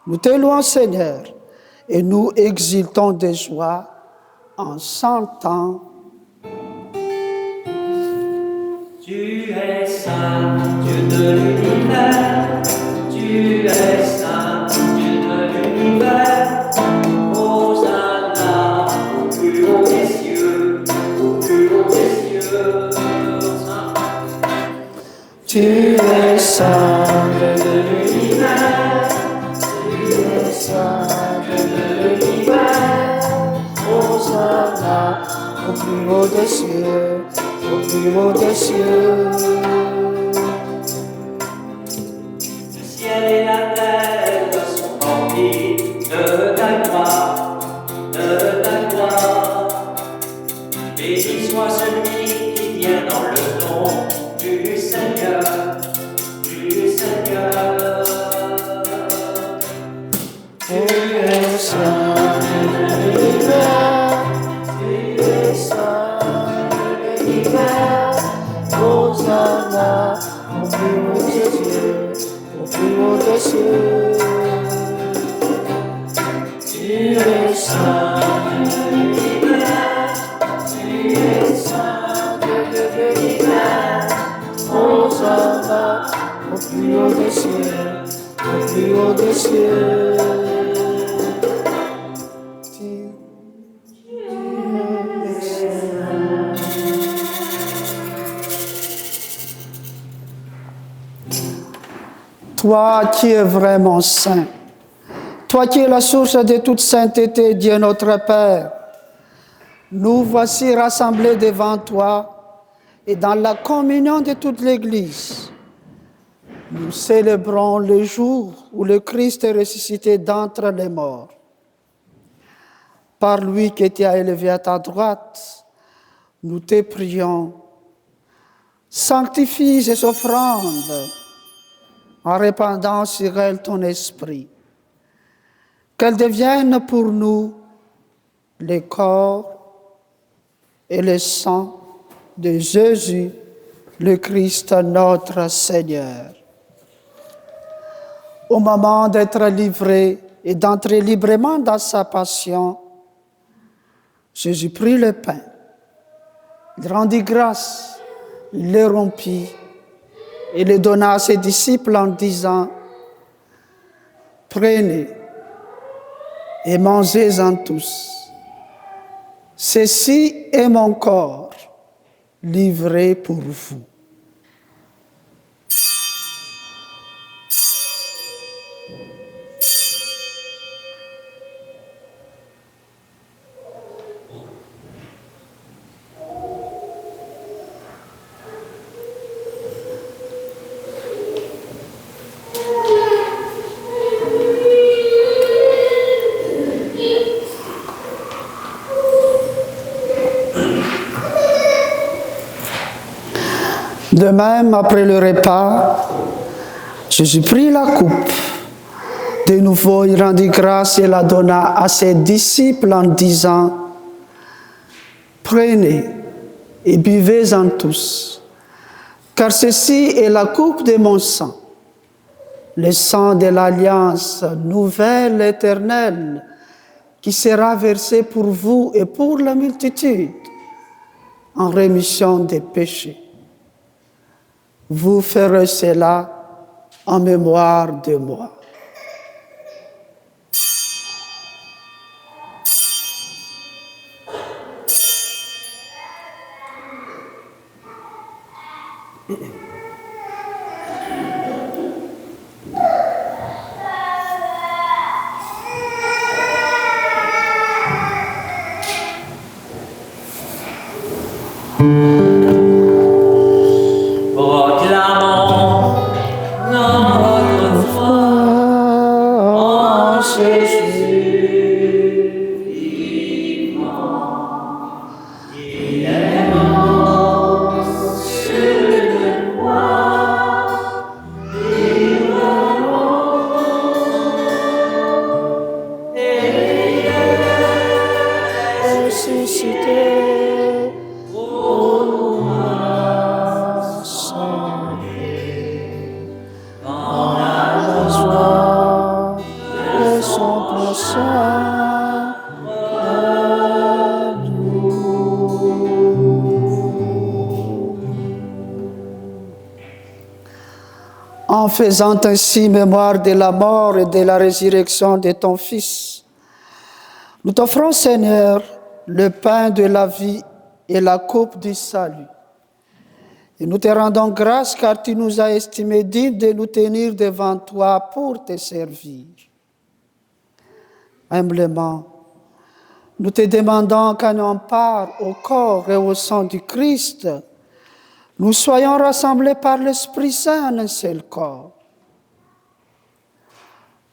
nous te louons Seigneur et nous exultons de joie en chantant. Tu es saint, Dieu de l'univers. Tu es saint, Dieu de l'univers. Hosanna au plus haut des cieux, au plus haut des cieux. Tu es saint, Dieu de l'univers. tu es saint, Dieu de l'univers. Hosanna au plus haut des cieux, au plus haut des cieux. Le ciel et la terre sont remplis de ta gloire, de ta gloire. Béni soit celui qui vient dans le nom du Seigneur, du Seigneur. Tu es saint de l'univers, tu es saint de l'univers. Hosanna au plus haut des cieux, au plus haut des cieux. Tu es saint de l'univers, tu es saint de l'univers. Hosanna au plus haut des cieux, au plus haut des cieux. Toi qui es vraiment saint, toi qui es la source de toute sainteté, Dieu notre Père, nous voici rassemblés devant toi et dans la communion de toute l'Église. Nous célébrons le jour où le Christ est ressuscité d'entre les morts. Par lui qui t'es élevé à ta droite, nous te prions, sanctifie ces offrandes en répandant sur elles ton esprit, qu'elles deviennent pour nous le corps et le sang de Jésus, le Christ notre Seigneur. Au moment d'être livré et d'entrer librement dans sa passion, Jésus prit le pain, il rendit grâce, il le rompit et le donna à ses disciples en disant, « Prenez et mangez-en tous. Ceci est mon corps livré pour vous. » De même, après le repas, Jésus prit la coupe. De nouveau, il rendit grâce et la donna à ses disciples en disant, « Prenez et buvez-en tous, car ceci est la coupe de mon sang, le sang de l'alliance nouvelle éternelle, qui sera versé pour vous et pour la multitude en rémission des péchés. Vous ferez cela en mémoire de moi. » En faisant ainsi mémoire de la mort et de la résurrection de ton Fils, nous t'offrons, Seigneur, le pain de la vie et la coupe du salut. Et nous te rendons grâce car tu nous as estimés dignes de nous tenir devant toi pour te servir. Humblement, nous te demandons qu'en ayant part au corps et au sang du Christ, nous soyons rassemblés par l'Esprit Saint en un seul corps.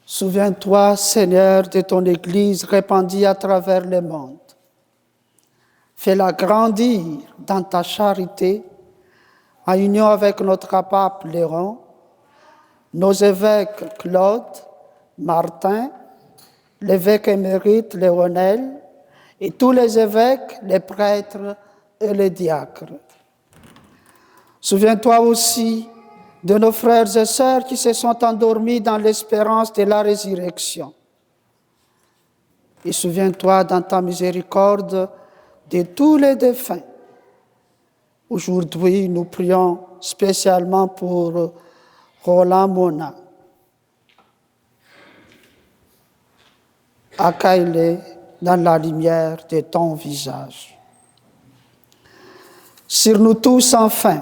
Souviens-toi, Seigneur, de ton Église répandue à travers le monde. Fais-la grandir dans ta charité, en union avec notre pape Léon, nos évêques Claude, Martin, l'évêque émérite Léonel, et tous les évêques, les prêtres et les diacres. Souviens-toi aussi de nos frères et sœurs qui se sont endormis dans l'espérance de la résurrection. Et souviens-toi dans ta miséricorde de tous les défunts. Aujourd'hui, nous prions spécialement pour Roland Mona. accueille-les dans la lumière de ton visage. Sur nous tous, enfin,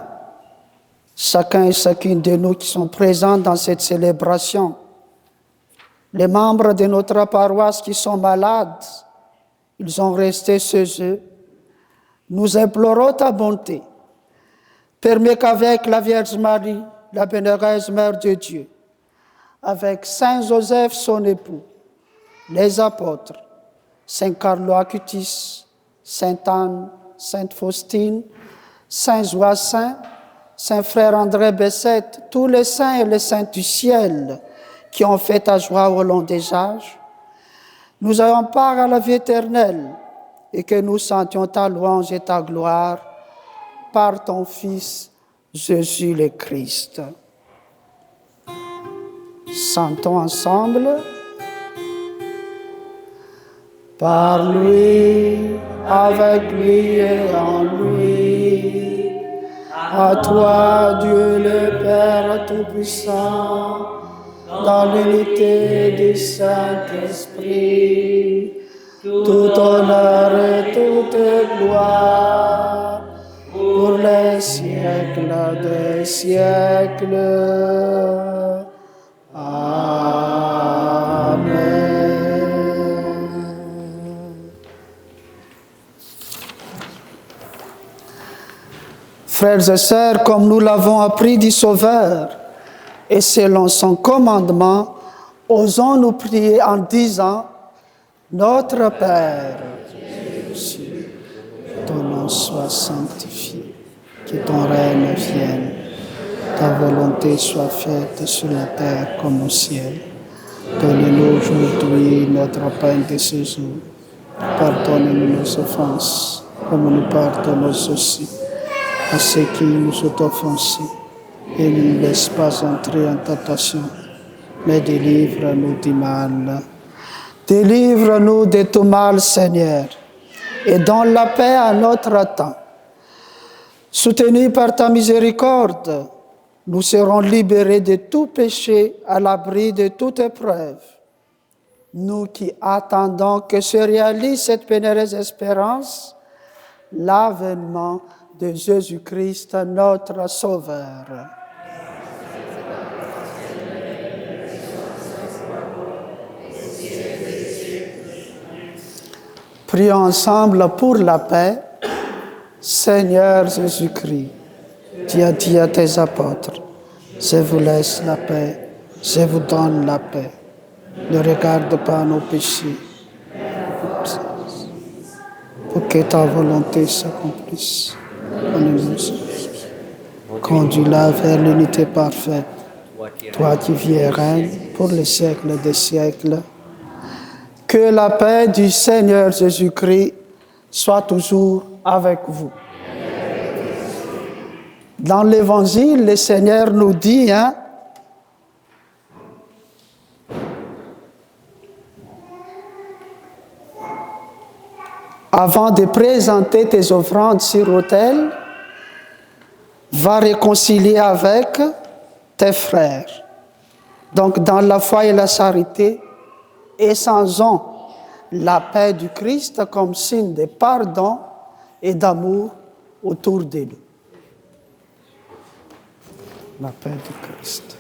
chacun et chacune de nous qui sont présents dans cette célébration, les membres de notre paroisse qui sont malades, ils sont restés chez eux. Nous implorons ta bonté. Permets qu'avec la Vierge Marie, la bienheureuse Mère de Dieu, avec Saint Joseph, son époux, les apôtres, Saint Carlo Acutis, Sainte Anne, Sainte Faustine, Saint Joacin, Saint Frère André Bessette, tous les saints et les saintes du ciel qui ont fait ta joie au long des âges, nous ayons part à la vie éternelle et que nous sentions ta louange et ta gloire par ton Fils Jésus le Christ. Chantons ensemble. Par lui, avec lui et en lui, à toi, Dieu le Père Tout-Puissant, dans l'unité du Saint-Esprit, tout honneur et toute gloire, pour les siècles des siècles. Amen. Frères et sœurs, comme nous l'avons appris du Sauveur, et selon son commandement, osons nous prier en disant: Notre Père, que ton nom soit sanctifié, que ton règne vienne, ta volonté soit faite sur la terre comme au ciel. Donne-nous aujourd'hui notre pain de ce jour. Pardonne-nous nos offenses, comme nous pardonnons aussi à ceux qui nous ont offensés. Et ne nous laisse pas entrer en tentation, mais délivre-nous du mal. Délivre-nous de tout mal, Seigneur, et donne la paix à notre temps. Soutenus par ta miséricorde, nous serons libérés de tout péché, à l'abri de toute épreuve. Nous qui attendons que se réalise cette pénéreuse espérance, l'avènement de Jésus-Christ, notre Sauveur. Prions ensemble pour la paix. Seigneur Jésus-Christ, tu as dit à tes apôtres: je vous laisse la paix, je vous donne la paix. Ne regarde pas nos péchés, pour que ta volonté s'accomplisse. Conduis-la vers l'unité parfaite, toi qui vis et règnes pour les siècles des siècles. Que la paix du Seigneur Jésus-Christ soit toujours avec vous. Dans l'Évangile, le Seigneur nous dit, avant de présenter tes offrandes sur l'autel, va réconcilier avec tes frères. Donc, dans la foi et la charité, échangeons la paix du Christ comme signe de pardon et d'amour autour de nous. La paix du Christ.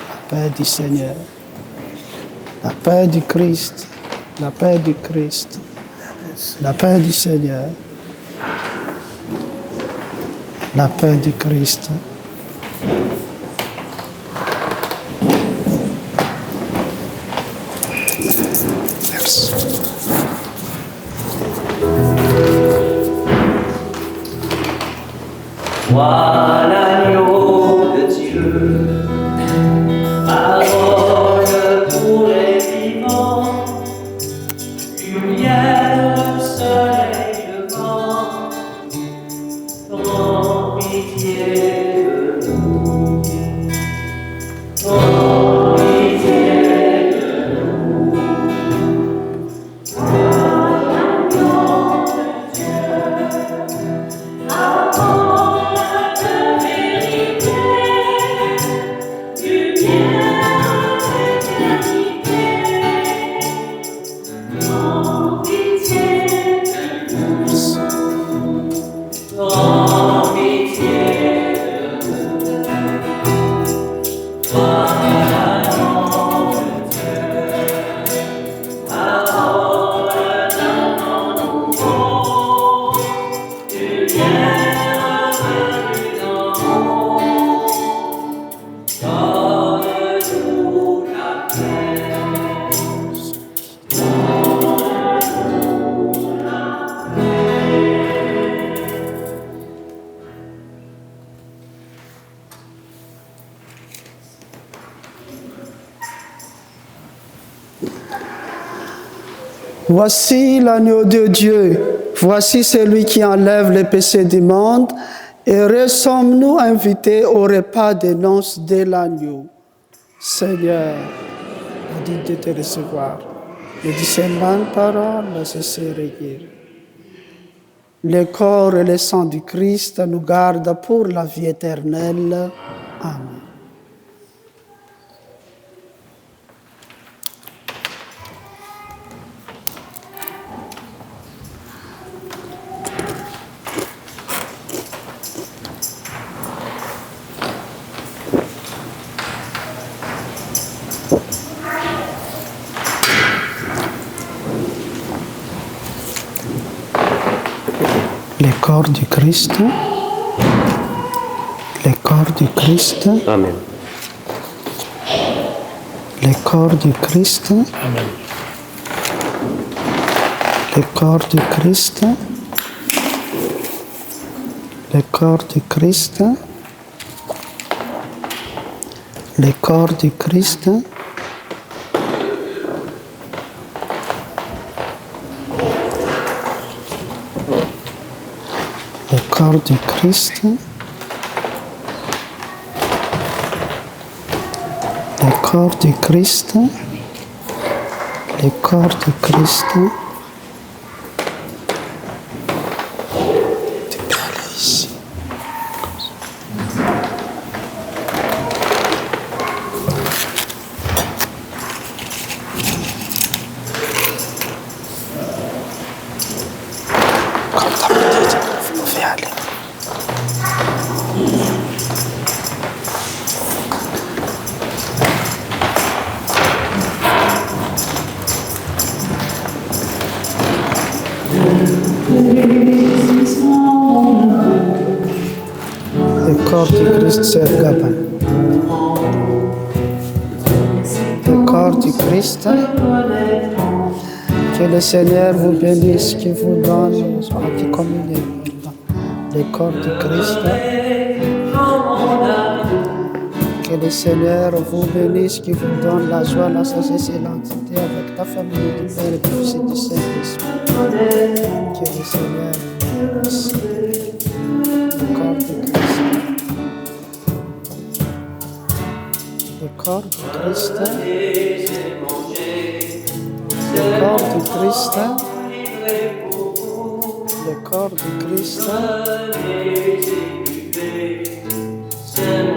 La paix du Seigneur. La paix du Christ. La paix du Christ. La paix du Seigneur. La paix du Christ. Merci. Vois l'agneau de Dieu, parole pour les vivants, lumière du soleil levant, prends pitié de nous, prends pitié de nous. Vois l'agneau de Dieu, parole de vie. Voici l'agneau de Dieu, voici celui qui enlève les péchés du monde, et sommes-nous invités au repas des noces de l'agneau. Seigneur, on dit de te recevoir. Le discernement de parole, c'est se recueillir. Le corps et le sang du Christ nous gardent pour la vie éternelle. Amen. Le corps du Christ, le corps du Christ, Amen. le corps du Christ, Amen. le corps du Christ, le corps du Christ, le corps du Christ, le corps du Christ, le corps du Christ, le corps du Christ. Tu peux aller ici. Comme d'habitude, vous pouvez aller. Le corps du Christ, c'est Gabin. Le corps du Christ, que le Seigneur vous bénisse, qu'il vous donne en communion. Le corps du Christ, que le Seigneur vous bénisse, qu'il vous donne la joie, la sagesse et l'entité avec ta famille, du Père et du Fils et du Saint-Esprit. Que le Seigneur vous bénisse. Le corps du Christ. Le corps du Christ. Le corps du Christ.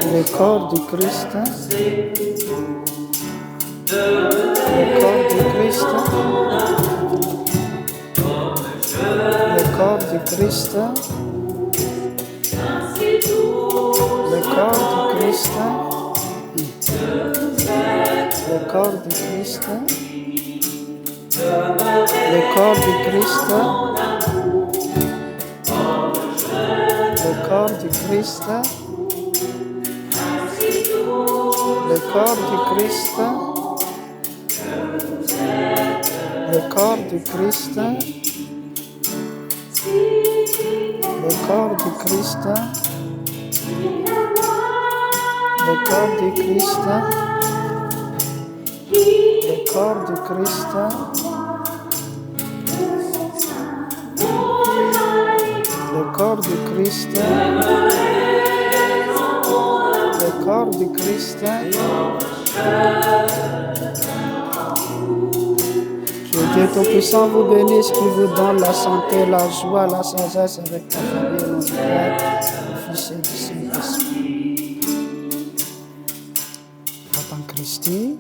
Le corps du Christ. Le corps du Christ. Le corps du Christ. Le corps du Christ. Le corps du Christ. Le corps du Christ. Le corps du Christ. Le corps du Christ. Le corps du Christ. Le corps du Christ. Le corps du Christ. Le corps du Christ. Le corps du Christ. Le corps du Christ. Le corps du Christ. Que Dieu Tout-Puissant vous bénisse, qui vous donne la santé, la joie, la sagesse avec ta famille, le Père, le Fils et le Saint-Esprit. Papa Christi.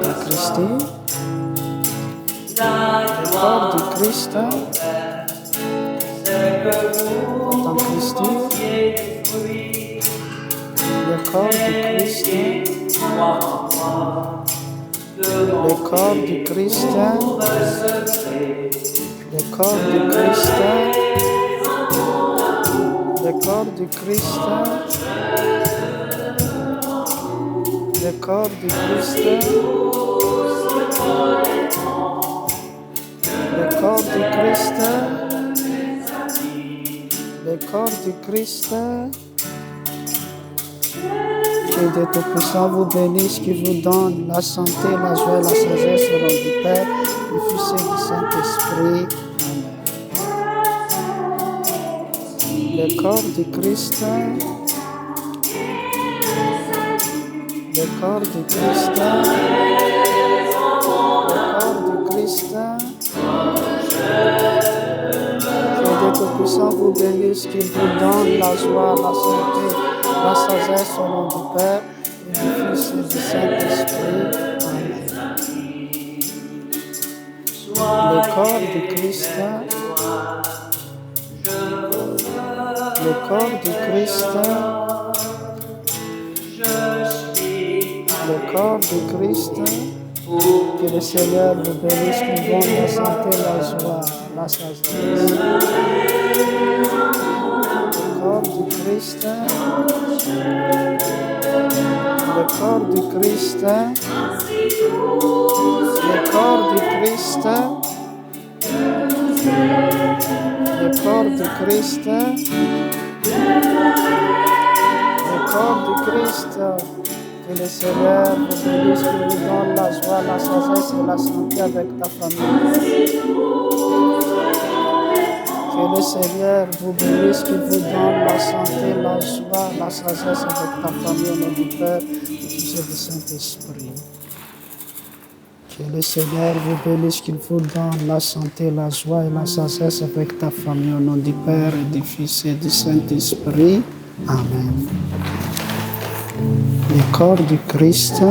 Papa Christi. Le corps du Christ. Papa Christi. Le corps du Christ. Le corps du Christ. Le corps du Christ. Le corps du Christ. Le corps du Christ. Le corps du Christ. Le corps du Christ. Que Dieu Tout-Puissant vous bénisse, qui vous donne la santé, la joie et la sagesse au nom du Père, du Fils et du Saint-Esprit. Amen. Le corps du Christ, le corps du Christ, le corps du Christ. Que Dieu Tout-Puissant vous bénisse, qu'il vous donne la joie, la santé, la sagesse au nom du Père, et du Fils et du Saint-Esprit. Amen. Le corps du Christ, le corps du Christ, le corps du Christ, que le Seigneur vous bénisse, qu'il vous donne la santé, la joie, la sagesse. Le corps du Christ, le corps du Christ, le corps du Christ, le corps du Christ, le corps du Christ. Que le Seigneur vous bénisse, qu'il vous donne la joie, la sagesse et la santé avec ta famille. Que le Seigneur vous bénisse, qu'il vous donne la santé, la joie, la sagesse avec ta famille au nom du Père, du Fils et du Saint-Esprit. Que le Seigneur vous bénisse, qu'il vous donne la santé, la joie et la sagesse avec ta famille au nom du Père et du Fils et du Saint-Esprit. Amen. Le corps du Christ,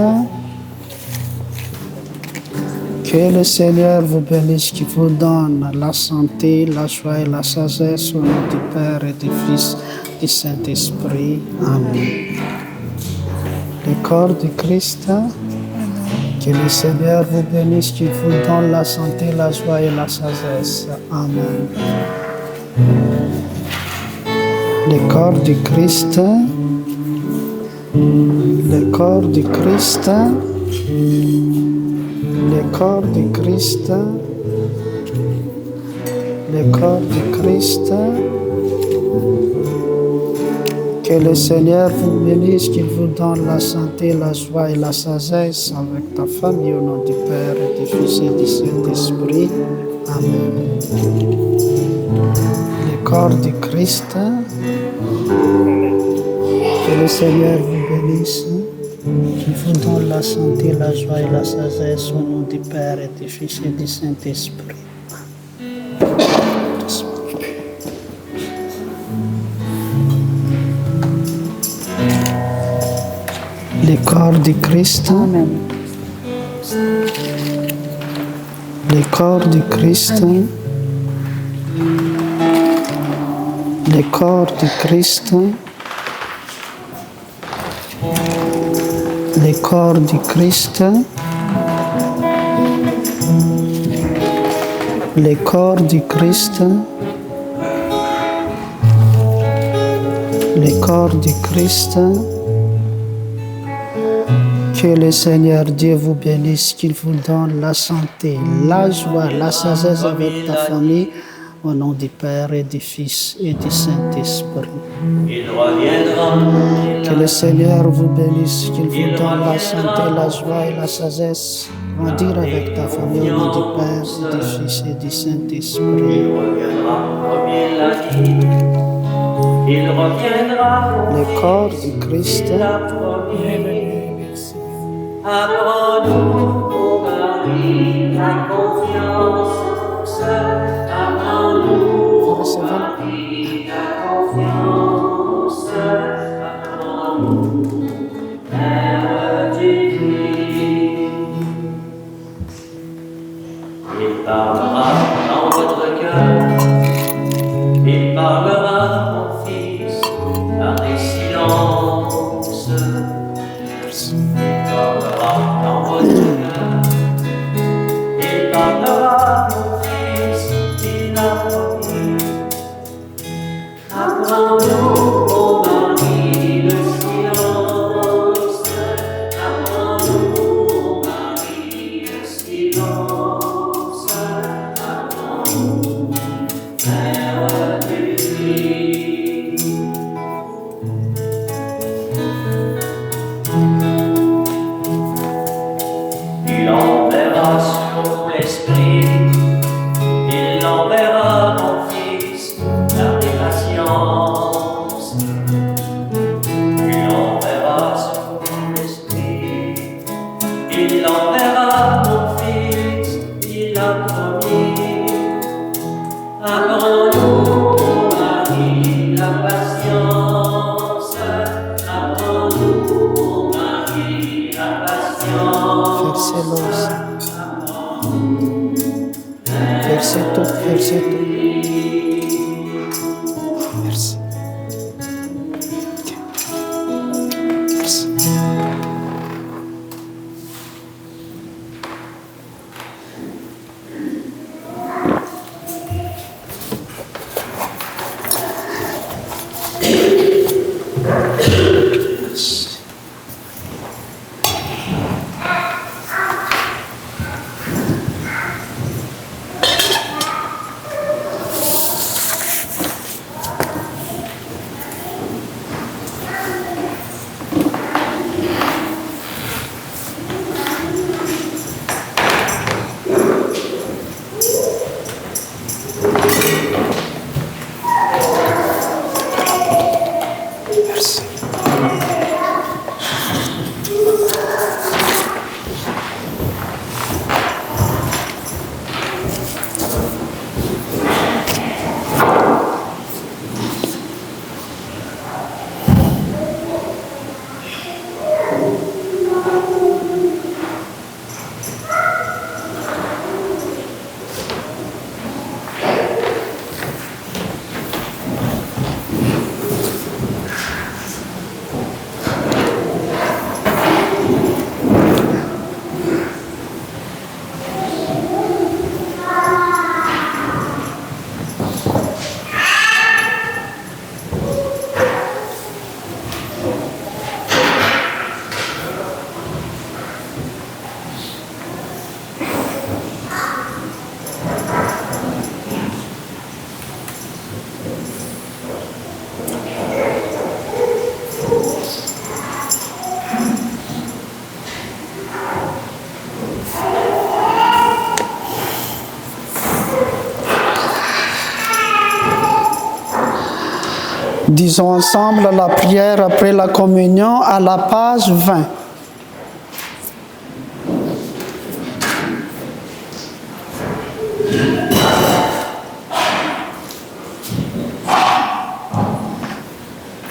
que le Seigneur vous bénisse, qu'il vous donne la santé, la joie et la sagesse au nom du Père et du Fils et du Saint-Esprit. Amen. Le corps du Christ, que le Seigneur vous bénisse, qu'il vous donne la santé, la joie et la sagesse. Amen. Le corps du Christ, le corps du Christ, le corps du Christ, le corps du Christ. Que le Seigneur vous bénisse, qu'il vous donne la santé, la joie et la sagesse avec ta famille au nom du Père et du Fils et du Saint-Esprit. Amen. Le corps du Christ. Que le Seigneur vous bénisse, qu'il vous donne la santé, la joie et la sagesse au nom du Père et du Fils et du Saint-Esprit. Le corps du Christ. Amen. Le corps du Christ. Le corps du Christ. Le corps du Christ, le corps du Christ, le corps du Christ. Que le Seigneur Dieu vous bénisse, qu'il vous donne la santé, la joie, la sagesse avec ta famille, au nom du Père et du Fils et du Saint-Esprit. Que le Seigneur vous bénisse, qu'il vous donne la santé, la joie et la sagesse. Grandir avec ta famille au nom du Père et du Fils et du Saint-Esprit. Le corps du Christ. Apprends-nous, ô Marie, la confiance. Apprends-nous, ô Marie, la confiance. Apprends-nous, Mère du Christ. Il parlera dans votre cœur, il parlera, mon fils, par des silences. Dans votre cœur, il parlera, mon fils, il a promis. Apprends-nous, ô Marie, le silence. Apprends-nous, ô Marie, le silence. famille. Apprends-nous, Marie, la patience. Apprends-nous, Marie, la patience. Verset 11. Verset tout, verset tout. Merci. Merci. Disons ensemble la prière après la communion à la page 20.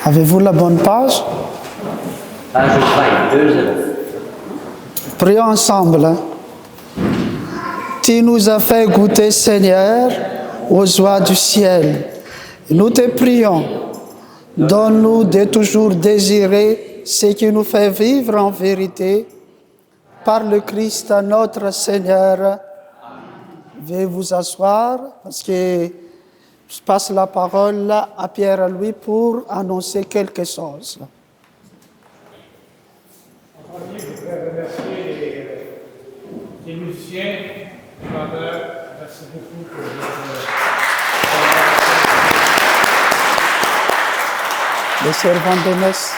Avez-vous la bonne page? Page 20, 2-0. Prions ensemble. Tu nous as fait goûter, Seigneur, aux joies du ciel. Nous te prions. Donne-nous de toujours désirer ce qui nous fait vivre en vérité. Par le Christ notre Seigneur. Veuillez vous asseoir parce que je passe la parole à Pierre-Louis pour annoncer quelque chose. En premier, je voudrais remercier les musiciens, les vendeurs. Merci beaucoup pour Les servants de messe.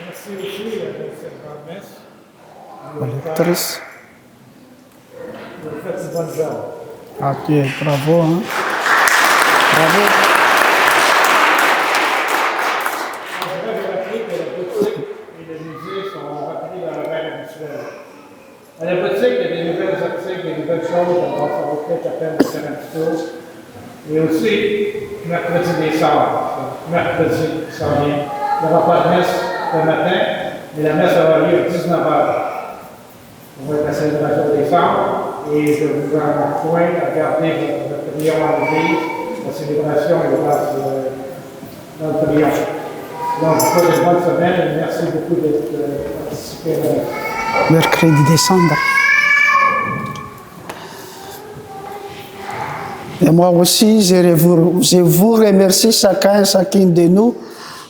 merci aussi les servants de messe. Lectrice. Vous faites une bonne job. Ok, bravo. Hein? Bravo. Je voudrais vous rappeler que la boutique et le musée sont remplis dans l'horaire habituel. À la boutique, il y a des nouvelles articles, des nouvelles choses. On va faire autre appel de faire un petit tour. Et aussi, mercredi des Sœurs. Mercredi, ça vient. Il n'y aura pas de messe le matin, mais la messe aura lieu à 19h. On va être la célébration des Sœurs. Et je vous encourage à garder votre prière en l'église. La célébration est dans le prière. Donc, je vous souhaite une bonne semaine et merci beaucoup d'être participé à la messe. Mercredi décembre. Et moi aussi, je vous remercie chacun et chacune de nous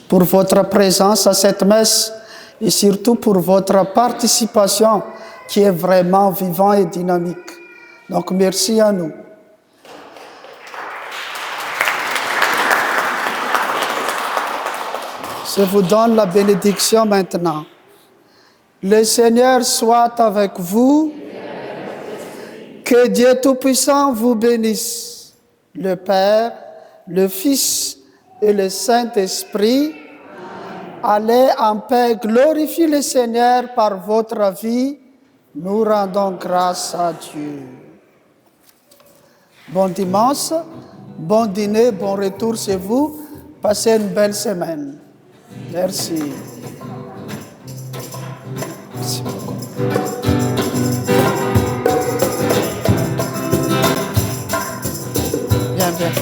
pour votre présence à cette messe et surtout pour votre participation qui est vraiment vivant et dynamique. Donc, merci à nous. Je vous donne la bénédiction maintenant. Le Seigneur soit avec vous. Que Dieu Tout-Puissant vous bénisse. Le Père, le Fils et le Saint-Esprit. Allez en paix, glorifiez le Seigneur par votre vie. Nous rendons grâce à Dieu. Bon dimanche, bon dîner, bon retour chez vous. Passez une belle semaine. Merci. Merci beaucoup. Bien, bien.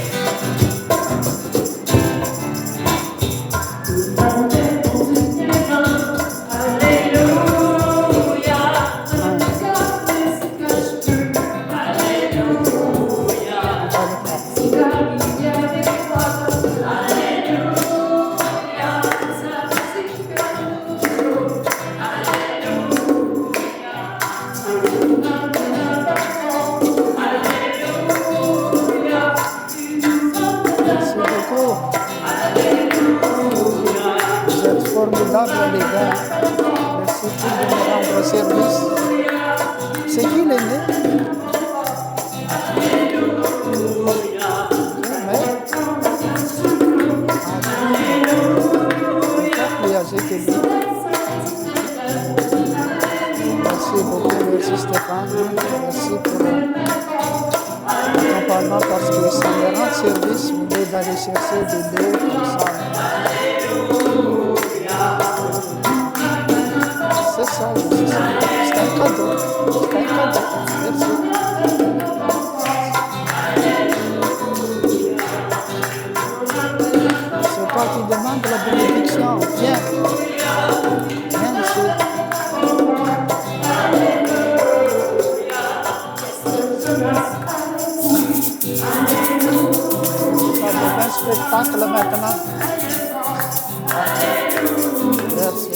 Formidable les gars. Merci de me rendre service. C'est qui l'aîné? Merci beaucoup, merci Stéphane. Merci pour l'accompagnement parce que ça me rend service, mais d'aller chercher de l'eau comme ça. C'est ça, c'est ça. C'est un cadeau. C'est un cadeau. Merci. C'est toi qui demandes la bénédiction. Viens. Viens ici. Ça devient un spectacle maintenant. Merci.